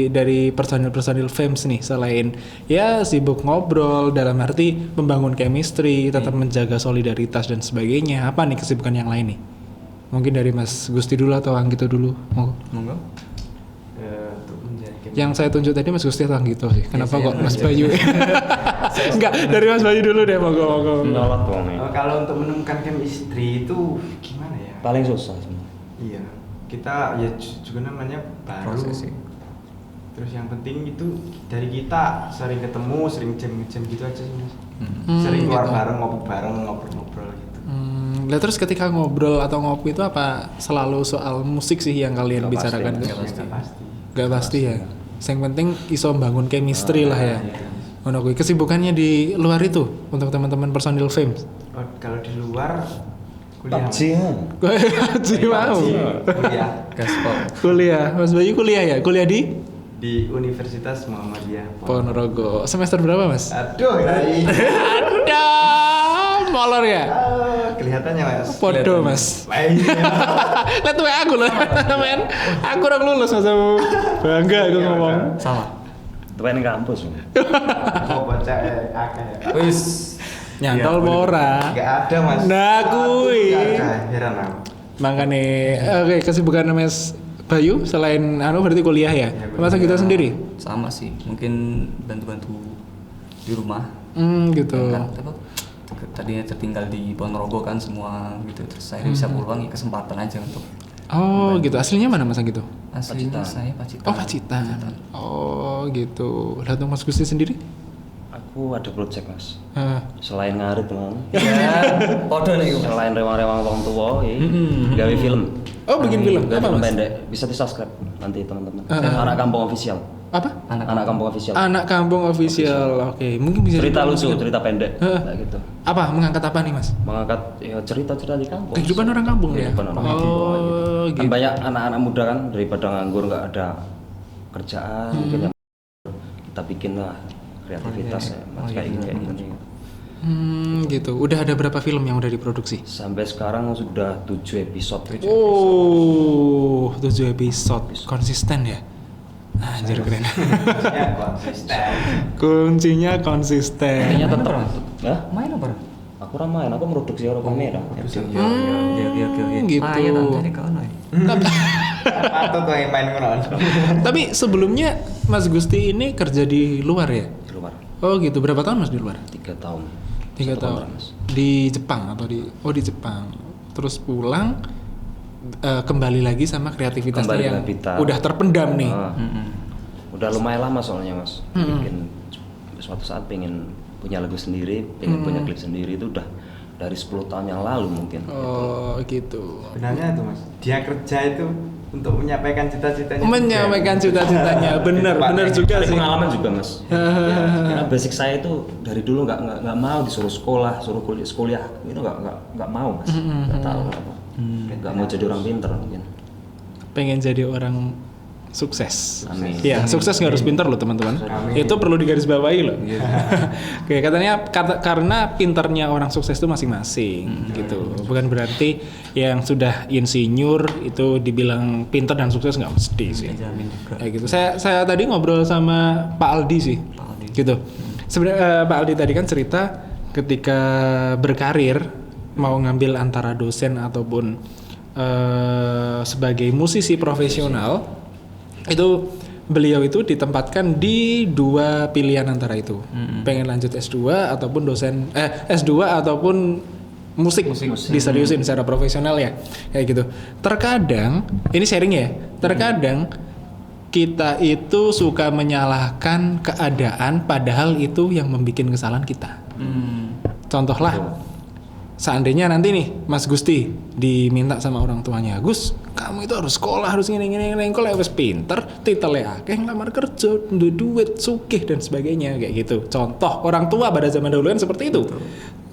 dari personil Fames nih, selain ya sibuk ngobrol dalam arti membangun chemistry, tetap menjaga solidaritas dan sebagainya, apa nih kesibukan yang lain nih? Mungkin dari Mas Gusti dulu atau Anggito dulu? Monggo. Untuk menjadi Yang saya tunjuk tadi Mas Gusti atau Anggito sih? Kenapa Iya, kok iya, Mas iya. Bayu? Enggak, dari Mas Bayu dulu deh, monggo. Nyolot dong nih. kalau untuk menemukan chemistry itu gimana ya? Paling susah semua. Iya, kita ya juga namanya baru. Proses sih. Terus yang penting itu dari kita sering ketemu, sering jam gitu aja sih mas. Sering keluar gitu. bareng, ngobrol-ngobrol gitu. Lah terus ketika ngobrol atau ngopi itu apa selalu soal musik sih yang kalian Nggak bicarakan? pasti, tuh? Nggak pasti. Gak pasti ya. Yang penting iso bangun chemistry lah ya. Ono kuwi kesibukannya di luar itu untuk teman-teman personil Fames. Oh, kalau di luar kuliah. PUBG Mas. ya. Gue mau. Kuliah Gaspol. Kuliah, Mas Bayu kuliah ya? Kuliah di Universitas Muhammadiyah. Ponorogo. Semester berapa, Mas? Aduh, Ada molor ya? kelihatannya mas. Podo, Mas. Iya. Lihat tuh aku loh, men. Aku udah lulus Mas. Bangga aku ngomong. Sama. Itu pengen kampus. Mau baca akeh. Wis. Nyantol Iya, ora. Nggak ada mas. Nah, kui. Nggak ada, heran aku. Makanya, oke kesibukan Mas Bayu selain berarti kuliah ya? Iya, Masa kuliah. kita sendiri? Sama sih. Mungkin bantu-bantu di rumah. Gitu. Kan, apa, tadinya tertinggal di Ponorogo kan semua gitu. Terus saya bisa pulang ya kesempatan aja untuk Oh gitu. Aslinya mana Mas gitu? aslinya Pacitan. saya Pacitan. Oh Pacitan. Oh gitu. Lah untuk Mas Gusti sendiri? Aku ada project mas. Ah. Selain ngarit teman. Ya, podo nih. Selain rewang-rewang wong tua, gawe film. Oh bikin film. Gawe Apa film Mas? pendek. Bisa di subscribe nanti teman-teman. Ah. Anak Kampung Official. Apa? Anak Kampung Official. Anak Kampung Official. Oke, mungkin bisa Cerita dipromosikan. lucu, cerita pendek. Heeh. Kayak gitu. Apa? Mengangkat apa nih Mas? Mengangkat ya cerita-cerita di kampung. Kehidupan orang kampung ya? Kehidupan orang kampung. Oh Kan gitu. banyak anak-anak muda kan daripada nganggur nggak ada kerjaan, mungkin yang kita bikin lah kreativitas ya, mas kayak gini. Gitu. Udah ada berapa film yang udah diproduksi? Sampai sekarang sudah 7 episode. Oh, 7 episode. Konsisten ya? Anjir keren. Ya konsisten. Kuncinya konsisten. Kayaknya tetap. Ya? Main apa? Aku main, aku produksi orang kamera. Gitu. Ayo dari kono. Patut tuh yang main ngono. Tapi sebelumnya Mas Gusti ini kerja di luar ya? Di luar. Oh gitu, berapa tahun Mas di luar? 3 tahun. 3 1 tahun. Mas. Di Jepang atau di Jepang. Terus pulang kembali lagi sama kreativitasnya Kembali yang ke Blitar. udah terpendam nih. Udah lumayan lama soalnya Mas. Bikin suatu saat pengen punya lagu sendiri, pengen punya klip sendiri itu udah dari 10 tahun yang lalu mungkin. Oh gitu. Sebenarnya itu Mas, dia kerja itu untuk menyampaikan cita-citanya. Menyampaikan cita-citanya, benar juga Ada sih. pengalaman juga Mas. Ya, karena basic saya itu dari dulu nggak mau disuruh sekolah, suruh kuliah itu nggak mau Mas. Nggak tahu kenapa. Nggak mau jadi orang pinter mungkin. Pengen jadi orang sukses. Amin. Ya, sukses nggak harus pintar loh teman-teman. Amin. Itu perlu digarisbawahi loh. Oke, katanya karena pinternya orang sukses itu masing-masing gitu. Bukan berarti yang sudah insinyur itu dibilang pinter dan sukses nggak mesti sih. Jamin juga. Kayak gitu. Saya tadi ngobrol sama Pak Aldi sih. Pak Aldi. Gitu. Sebenarnya Pak Aldi tadi kan cerita ketika berkarir mau ngambil antara dosen ataupun sebagai musisi profesional itu beliau itu ditempatkan di 2 pilihan antara itu. Pengen lanjut S2 ataupun S2 ataupun musik. Diseriusin secara profesional ya. Kayak gitu. Terkadang ini sharing ya. Terkadang kita itu suka menyalahkan keadaan padahal itu yang membuat kesalahan kita. Contohlah, seandainya nanti nih Mas Gusti diminta sama orang tuanya, Gus, kamu itu harus sekolah, harus gini, kok wis pinter, titelnya akeh ngelamar kerja, duit, sugih dan sebagainya kayak gitu. Contoh orang tua pada zaman dahulu kan seperti itu.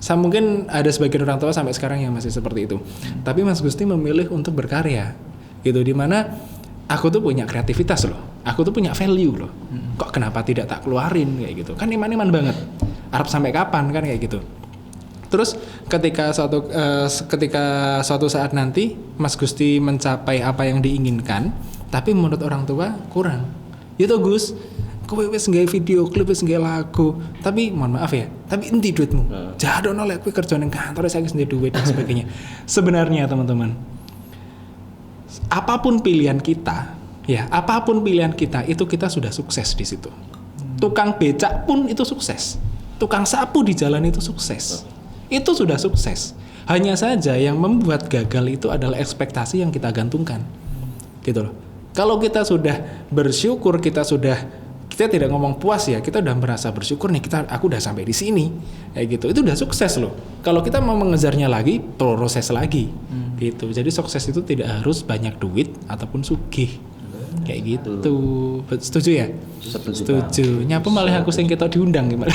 Mungkin ada sebagian orang tua sampai sekarang yang masih seperti itu. Tapi Mas Gusti memilih untuk berkarya. Gitu, dimana aku tuh punya kreativitas loh. Aku tuh punya value loh. Kok kenapa tidak tak keluarin kayak gitu. Kan iman-iman banget. Arab sampai kapan kan kayak gitu. Terus ketika suatu saat nanti Mas Gusti mencapai apa yang diinginkan, tapi menurut orang tua kurang. Gitu Gus, kowe wis nggawe video klip, wis nggawe lagu, tapi mohon maaf ya, tapi endi duitmu? Jadono lek kowe kerja ning kantor saiki sendiri duit dan sebagainya. Sebenarnya teman-teman, apapun pilihan kita itu kita sudah sukses di situ. Tukang becak pun itu sukses. Tukang sapu di jalan itu sukses. Itu sudah sukses. Hanya saja yang membuat gagal itu adalah ekspektasi yang kita gantungkan. Gitu loh. Kalau kita sudah bersyukur, kita tidak ngomong puas ya, kita udah merasa bersyukur nih, aku udah sampai di sini. Kayak gitu. Itu udah sukses loh. Kalau kita mau mengejarnya lagi, proses lagi. Gitu. Jadi sukses itu tidak harus banyak duit ataupun sugih. Kayak gitu. Setuju ya? Setuju. Nyapa malah aku sing ketok diundang gimana?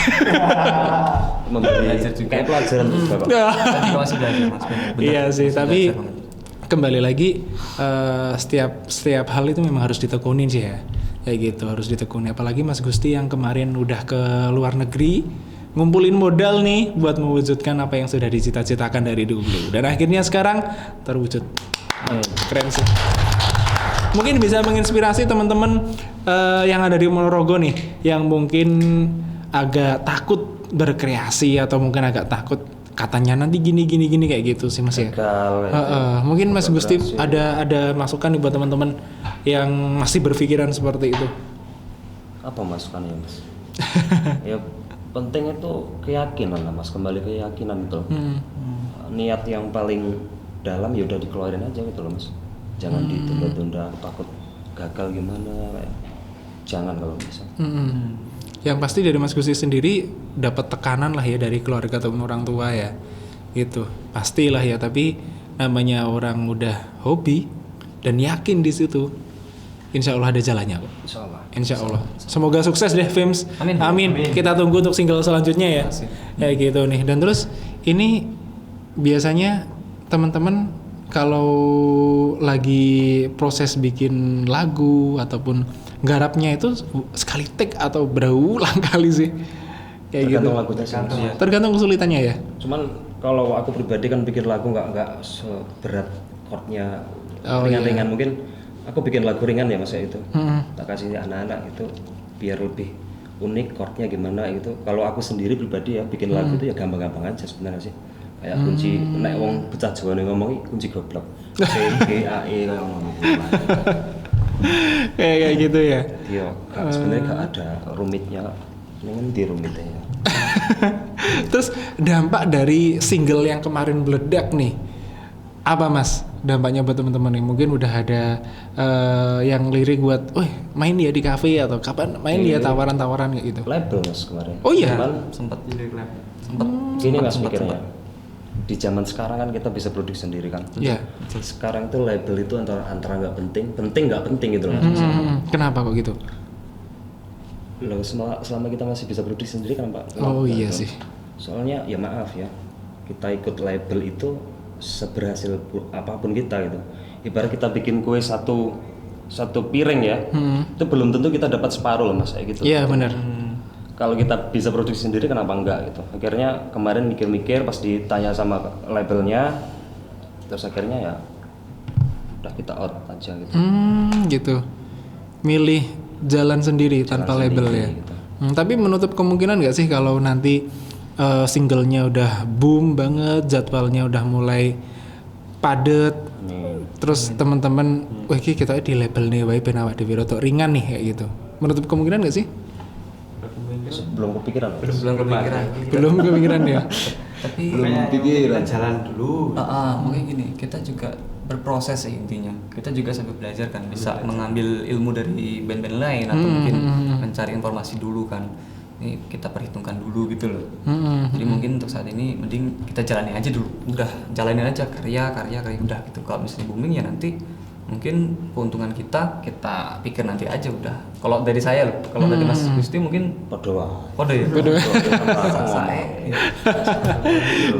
Belajar juga. Kayak pelajaran tuh Bapak. Tadi masih belajar Mas. Iya sih, tapi kembali lagi setiap hal itu memang harus ditekunin sih ya. Kayak gitu, harus ditekuni. Apalagi Mas Gusti yang kemarin udah ke luar negeri, ngumpulin modal nih buat mewujudkan apa yang sudah dicita-citakan dari dulu. Dan akhirnya sekarang terwujud. Keren sih. Mungkin bisa menginspirasi teman-teman yang ada di Ponorogo nih, yang mungkin agak takut berkreasi atau mungkin agak takut katanya nanti gini kayak gitu sih Mas ya. Mungkin Mas Gusti ada masukan nih buat teman-teman yang masih berpikiran seperti itu. Apa masukannya Mas? Ya penting itu keyakinan lah Mas, kembali ke keyakinan gitu loh. Niat yang paling dalam ya udah dikeluarin aja gitu loh Mas. Jangan ditunda-tunda, takut gagal gimana kayak. Jangan kalau bisa. Yang pasti dari Mas Gusti sendiri dapat tekanan lah ya dari keluarga atau orang tua ya. Gitu. Pastilah ya, tapi namanya orang udah hobi dan yakin di situ. Insya Allah ada jalannya kok. Insya Allah. Semoga sukses deh Fims. Amin. Kita tunggu untuk single selanjutnya ya. Kayak gitu nih. Dan terus ini biasanya teman-teman kalau lagi proses bikin lagu ataupun garapnya itu sekali take atau berulang kali sih. Kayak tergantung gitu. lagunya sih. Tergantung kesulitannya ya. Cuman kalau aku pribadi kan bikin lagu nggak seberat chordnya, ringan-ringan. Mungkin aku bikin lagu ringan ya Mas ya itu. Tak kasih anak-anak itu biar lebih unik chordnya gimana itu. Kalau aku sendiri pribadi ya bikin lagu itu ya gampang-gampang aja sebenarnya sih. Kayak kunci nek wong bocah Jawa ngomong kunci goblok. CGAE kayak ngomong. Kayak gitu ya. Iya, sebenarnya gak ada rumitnya. Ini di rumitnya. Terus dampak dari single yang kemarin meledak nih, apa Mas? Dampaknya buat teman-teman nih, mungkin udah ada yang lirik buat, main ya di kafe atau kapan main ya tawaran-tawaran kayak gitu. Label Mas kemarin. Oh iya. Cuman Sempat Sempat gini Mas mikirnya. Di zaman sekarang kan kita bisa produksi sendiri kan. Iya. Sekarang tuh label itu antara nggak penting nggak penting gitu loh. Kenapa kok gitu? Loh, selama kita masih bisa produksi sendiri kan Pak. Oh Nah, iya gitu. sih. Soalnya ya maaf ya, kita ikut label itu seberhasil apapun kita gitu. Ibarat kita bikin kue satu piring ya, itu belum tentu kita dapat separuh loh Mas kayak gitu. Iya benar. Kalau kita bisa produksi sendiri kenapa enggak gitu. Akhirnya kemarin mikir-mikir pas ditanya sama labelnya, terus akhirnya ya udah kita out aja gitu. Gitu. Milih jalan sendiri tanpa label sendiri, ya. gitu. Tapi menutup kemungkinan nggak sih kalau nanti singlenya udah boom banget, jadwalnya udah mulai padet, terus teman-teman, kita di label nih, wae ben awak dhewe rada ringan nih kayak gitu. Menutup kemungkinan nggak sih? Belum kepikiran. belum kepikiran. Belum kepikiran ya. Tapi kita jalan dulu. mungkin gini, kita juga berproses sih intinya. Kita juga sambil belajar kan, bisa mengambil ilmu dari band-band lain atau mungkin mencari informasi dulu kan. Ini kita perhitungkan dulu gitu loh. Jadi mungkin untuk saat ini mending kita jalani aja dulu. Udah jalanin aja karya udah gitu. Kalau misalnya booming ya nanti mungkin keuntungan kita pikir nanti aja udah. Kalau dari saya loh, kalau dari Mas Gusti mungkin kode ya. Saya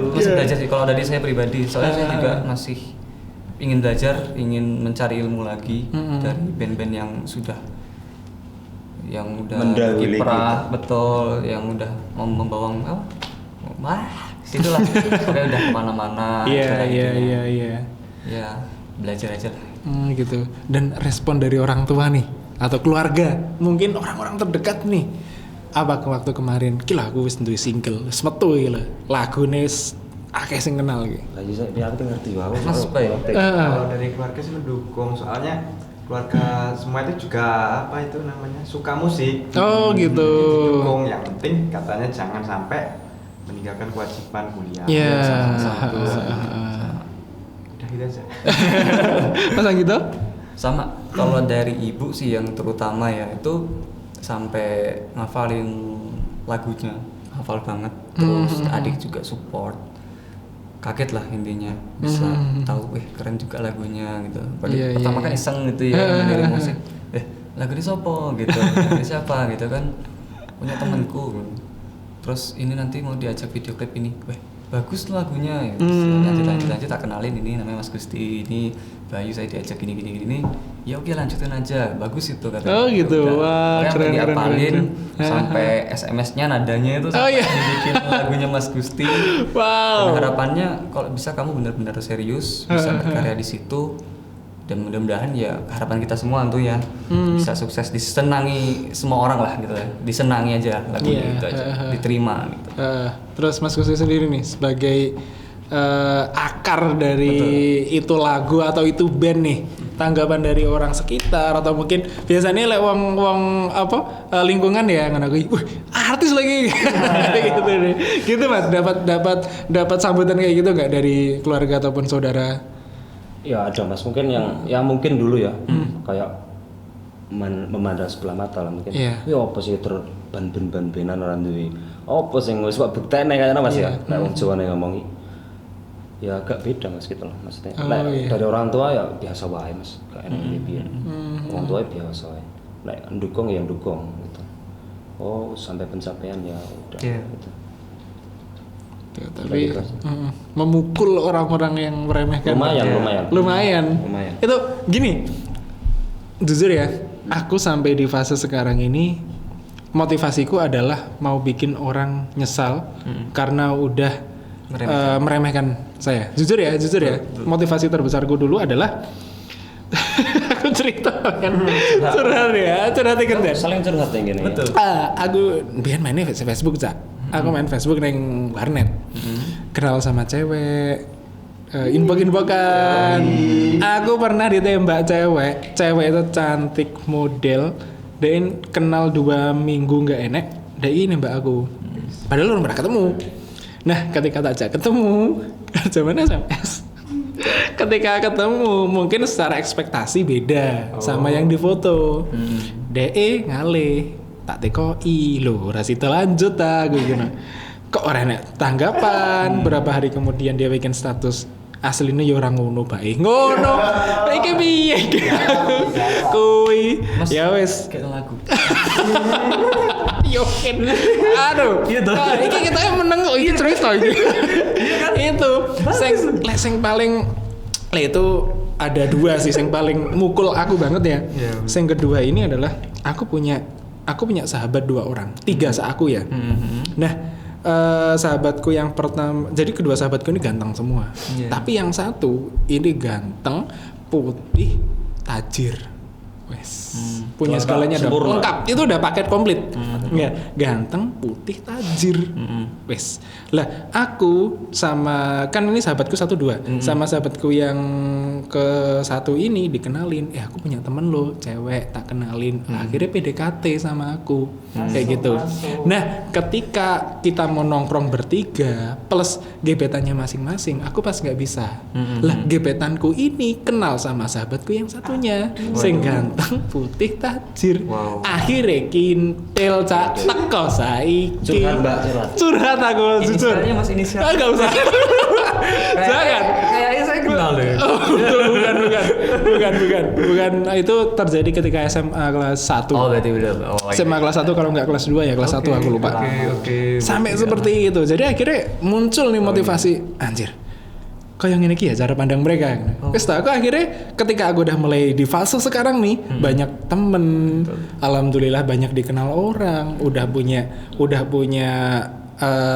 masih belajar sih kalau dari saya pribadi. Soalnya saya juga masih ingin belajar, ingin mencari ilmu lagi dari band-band yang udah mendahului kiprah, betul, yang udah membawa situlah. Pokoknya udah kemana-mana. Iya. Ya belajar aja lah. Gitu. Dan respon dari orang tua nih atau keluarga, mungkin orang-orang terdekat nih, apa ke waktu kemarin kila aku wis duwe single wis metu iki lho lagune akeh sing kenal iki. Lah iya aku ngerti wae. Mas Bay. Kalau dari keluarga sih mendukung, soalnya keluarga semua itu juga suka musik. Oh gitu. Dukung, yang penting katanya jangan sampai meninggalkan kewajiban kuliah. Iya. Udah gitu aja. Masa gitu? Sama. Kalau dari ibu sih yang terutama ya itu sampai ngafalin lagunya, hafal banget. Terus adik juga support. Kaget lah intinya bisa tahu keren juga lagunya gitu. Pertama kan iseng gitu ya dari musik. Lagu ini sopo gitu. Ini siapa gitu kan. Punya temanku. Terus ini nanti mau diajak video klip ini. Bagus tuh lagunya. Lanjut tak kenalin, ini namanya Mas Gusti, ini Bayu, saya diajak gini. Ya oke lanjutin aja. Bagus itu katanya. Oh gitu. Wah, keren. Sampai SMS-nya nadanya itu dibikin lagunya Mas Gusti. Wow. Dan harapannya kalau bisa kamu benar-benar serius, bisa berkarya di situ. Dan mudah-mudahan ya harapan kita semua tuh ya bisa sukses, disenangi semua orang lah gitu ya. Disenangi aja lagunya itu aja. Diterima gitu. Terus Mas Gusti sendiri nih sebagai akar dari itu lagu atau itu band nih, tanggapan dari orang sekitar atau mungkin biasanya wong lingkungan ya ngono kuwi, artis lagi gitu deh. Gitu Mas, dapat sambutan kayak gitu nggak dari keluarga ataupun saudara? Ya ada Mas, mungkin yang mungkin dulu ya kayak memandang sebelah mata lah mungkin. Ya apa sih terus ban-benan orang duwe. Apa sing wis kok buktene kayaknya Mas ya. Nek wong Jawa ngomong ya agak beda Mas gitu loh maksudnya. Dari orang tua ya biasa wae Mas, gak enak piye. Orang tua biasa wae. Nek ndukung ya ndukung gitu. Oh, sampai pencapaian ya udah gitu. Tapi memukul orang-orang yang meremehkan. Lumayan. Itu gini, jujur ya, aku sampai di fase sekarang ini motivasiku adalah mau bikin orang nyesal karena udah meremehkan saya. Jujur ya. Motivasi terbesarku dulu adalah aku cerita kan curhat kan. Saling curhat yang gini. Betul. Aku biar mainnya Facebook Cak. Aku main Facebook neng warnet. kenal sama cewek, inbok-inbokan. Aku pernah ditembak cewek itu cantik model, dia kenal 2 minggu nggak enek, dia nembak aku. Padahal belum pernah ketemu. Nah, ketika tak ajak ketemu, zaman SMS. Ketika ketemu, mungkin secara ekspektasi beda sama yang di foto. DE ngalih, tak tekoi lho, rasita lanjut aku gitu. Kok ora enek tanggapan? Berapa hari kemudian dia bikin status aslinya ya orang ngono bae. Ngono. Iki piye? Kuwi ya wis Kayak lagu. Yokin. Aduh. Iki kita meneng kok iki cerita iki. Itu sing paling itu ada 2 sih yang paling mukul aku banget ya. Yang kedua ini adalah aku punya sahabat 2 orang. 3 seaku ya. Nah, sahabatku yang pertama, jadi kedua sahabatku ini ganteng semua. Tapi yang satu ini ganteng, putih, tajir. Wes. Punya segalanya udah lengkap. Itu udah paket komplit. Ya, ganteng, putih, tajir. Wes. Lah, aku sama kan ini sahabatku 1 2. Sama sahabatku yang ke 1 ini dikenalin, aku punya temen lo, cewek, tak kenalin. Akhirnya PDKT sama aku. Kayak gitu. Nah, ketika kita mau nongkrong bertiga plus gebetannya masing-masing, aku pas nggak bisa. Lah, gebetanku ini kenal sama sahabatku yang satunya, sing ganteng, putih, tajir. Akhirnya kintil cak teko saiki. Curhat aku jujur. Inisialnya Mas inisial. Enggak usah. Jangan. Kayaknya saya kenal deh. Bukan. Itu terjadi ketika SMA kelas 1. Oh, berarti udah. SMA kelas 1 kalau nggak kelas 2 ya kelas 1 aku lupa. Oke. Sampai seperti itu. Jadi akhirnya muncul nih motivasi, anjir. Kok yang ini ya cara pandang mereka. Terus aku akhirnya ketika aku udah mulai di fase sekarang nih, banyak temen, alhamdulillah banyak dikenal orang, udah punya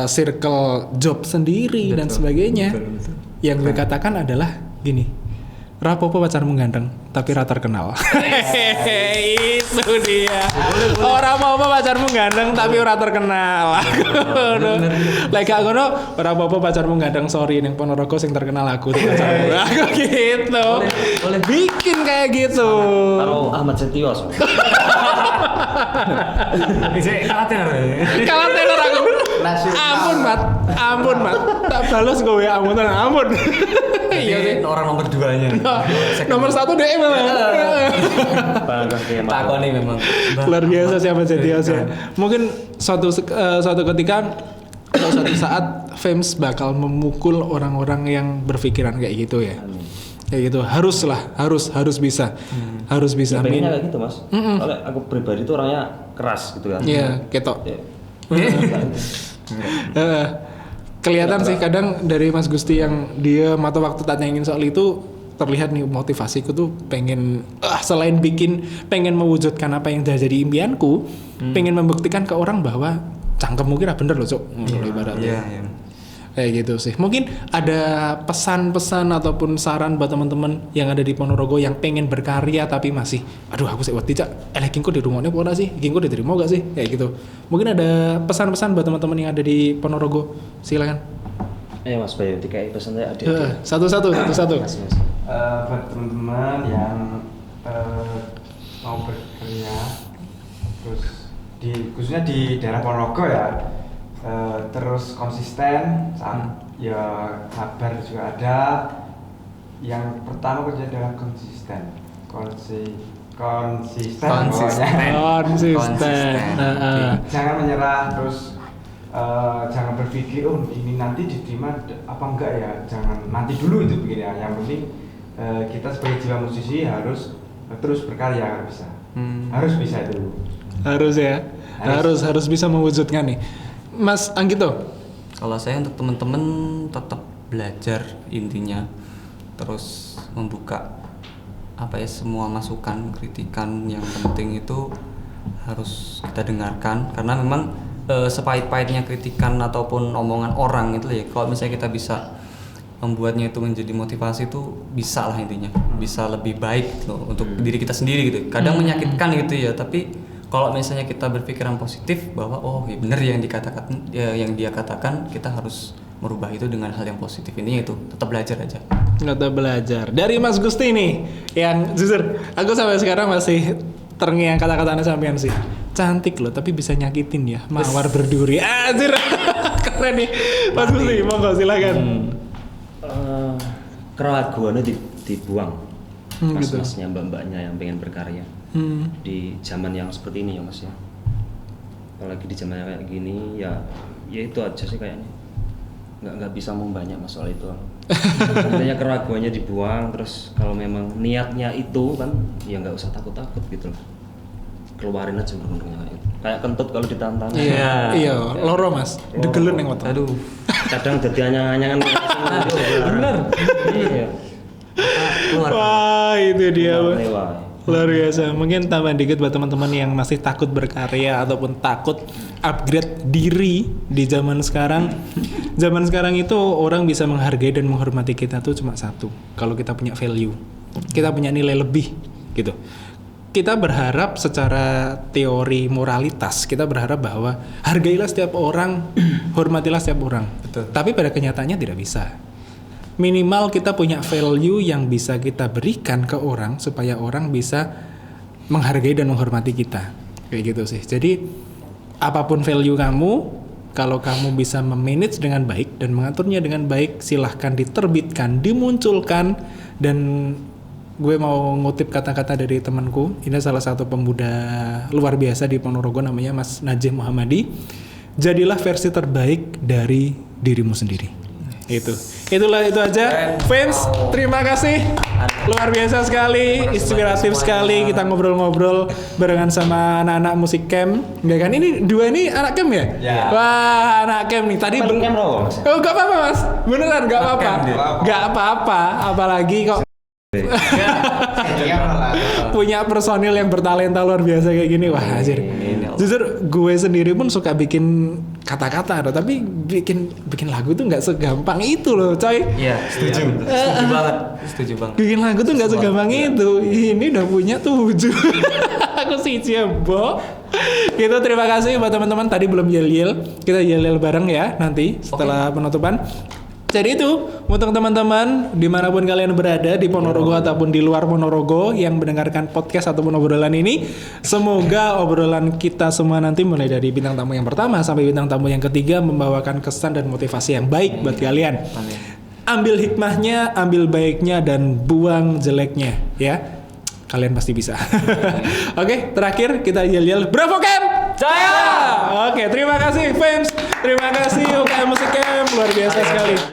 circle job sendiri dan sebagainya. Yang gue katakan adalah gini, rapopo pacarmu ganteng tapi rata terkenal. Itu dia. Orang mau pacarmu ganteng tapi ora terkenal. Lek gak ngono, ora apa-apa pacarmu ganteng, sorry ning Ponorogo sing terkenal aku tuh pacarmu. Aku gitu. Boleh bikin kayak gitu. Karo Ahmad Setios. Kalah tenar aku. Ampun mat. Tak balas gue ya ampun. Iya sih. Orang nomor 2-nya. Nomor 1 DM memang. Takon nih memang. Luar biasa siapa jadi ya. Mungkin suatu ketika atau suatu saat Fames bakal memukul orang-orang yang berpikiran kayak gitu ya. Kayak gitu harus bisa. Harus bisa. Pengennya kayak gitu, Mas. Kalau aku pribadi tuh orangnya keras gitu kan. Iya, ketok. Kelihatan sih kadang dari Mas Gusti yang dia mata waktu tanyain soal itu terlihat nih motivasiku tuh pengen selain pengen mewujudkan apa yang udah jadi impianku, pengen membuktikan ke orang bahwa cangkemmu kira bener loh, Cuk. Ibaratnya. Iya. Kayak gitu sih. Mungkin ada pesan-pesan ataupun saran buat teman-teman yang ada di Ponorogo yang pengen berkarya tapi masih aku sih wedi cak kingko di rumahnya apa sih? Kingko diterima gak sih? Kayak gitu. Mungkin ada pesan-pesan buat teman-teman yang ada di Ponorogo. Silakan. Ayo Mas Bayu, dikai pesannya ada. Satu-satu. Buat teman-teman yang mau berkarya terus khususnya di daerah Ponorogo ya, terus konsisten ya sabar juga ada. Yang pertama kuncinya adalah konsisten. Jangan menyerah, terus jangan berpikir ini nanti diterima apa enggak ya, jangan nanti dulu itu begini ya. Yang penting kita sebagai jiwa musisi harus terus berkarya, harus bisa itu. Harus bisa mewujudkan nih. Mas Anggito. Kalau saya untuk teman-teman tetap belajar intinya, terus membuka semua masukan, kritikan yang penting itu harus kita dengarkan, karena memang sepahit-pahitnya kritikan ataupun omongan orang itu ya, kalau misalnya kita bisa membuatnya itu menjadi motivasi itu bisa lah intinya, bisa lebih baik loh untuk diri kita sendiri gitu. Kadang menyakitkan gitu ya, tapi kalau misalnya kita berpikiran positif bahwa ya benar yang dia katakan, kita harus merubah itu dengan hal yang positif. Ini itu tetap belajar aja. Tetap belajar. Dari Mas Gusti nih, yang jujur aku sampai sekarang masih terngiang kata-katanya sampean sih. Cantik loh, tapi bisa nyakitin ya. Mawar berduri. Anjir. Keren nih. Mas Gusti, monggo silakan. Keraguannya dibuang. Gitu. Mas-masnya, mbak-mbaknya yang pengen berkarya. Di zaman yang seperti ini ya Mas ya. Apalagi di zaman yang kayak gini ya itu aja sih kayaknya. Nggak bisa mau banyak mas soal itu. Intinya keraguannya dibuang, terus kalau memang niatnya itu kan ya nggak usah takut-takut gitu loh. Keluarin aja urung-urungnya kayak kentut kalau ditantang. Iya, loro mas, degelun yang waktu. Aduh. Kadang jadi anyang-anyangan. Bener. Iya. Keluar. Wah itu dia. Lewat. Luar biasa. Mungkin tambah dikit buat teman-teman yang masih takut berkarya ataupun takut upgrade diri di zaman sekarang. Zaman sekarang itu orang bisa menghargai dan menghormati kita tuh cuma satu. Kalau kita punya value, kita punya nilai lebih gitu. Kita berharap secara teori moralitas, kita berharap bahwa hargailah setiap orang, hormatilah setiap orang. Betul. Tapi pada kenyataannya tidak bisa. Minimal kita punya value yang bisa kita berikan ke orang supaya orang bisa menghargai dan menghormati kita. Kayak gitu sih. Jadi apapun value kamu, kalau kamu bisa memanage dengan baik dan mengaturnya dengan baik, silahkan diterbitkan, dimunculkan. Dan gue mau ngutip kata-kata dari temanku. Ini salah satu pemuda luar biasa di Ponorogo namanya Mas Najib Muhammadi. Jadilah versi terbaik dari dirimu sendiri. Itulah itu aja. Fans, terima kasih. Luar biasa sekali, inspiratif sekali. Kita ngobrol-ngobrol barengan sama anak-anak musik camp. Enggak kan? Ini dua ini anak camp ya? Ya. Wah, anak camp nih. Tadi Camp loh, Mas. Oh, enggak apa-apa, Mas. Beneran enggak apa-apa. Enggak apa-apa, apalagi kok punya personil yang bertalenta luar biasa kayak gini. Wah, anjir. Jujur gue sendiri pun suka bikin kata-kata, tapi bikin lagu tuh nggak segampang itu loh, coy. Iya, setuju. Setuju banget. Setuju banget. Bikin lagu tuh nggak segampang itu. Ini udah punya 7. Aku sih Bo. Gitu, terima kasih buat teman-teman tadi belum yel-yel. Kita yel-yel bareng ya nanti setelah penutupan. Jadi itu untuk teman-teman dimanapun kalian berada di Ponorogo ataupun di luar Ponorogo yang mendengarkan podcast ataupun obrolan ini, semoga obrolan kita semua nanti mulai dari bintang tamu yang pertama sampai bintang tamu yang ketiga membawakan kesan dan motivasi yang baik buat kalian. Amin. Ambil hikmahnya, ambil baiknya dan buang jeleknya ya. Kalian pasti bisa. Oke, terakhir kita yel-yel Bravo Camp! Jaya! Oke, terima kasih fans. Terima kasih UKM Musik Camp, luar biasa sekali.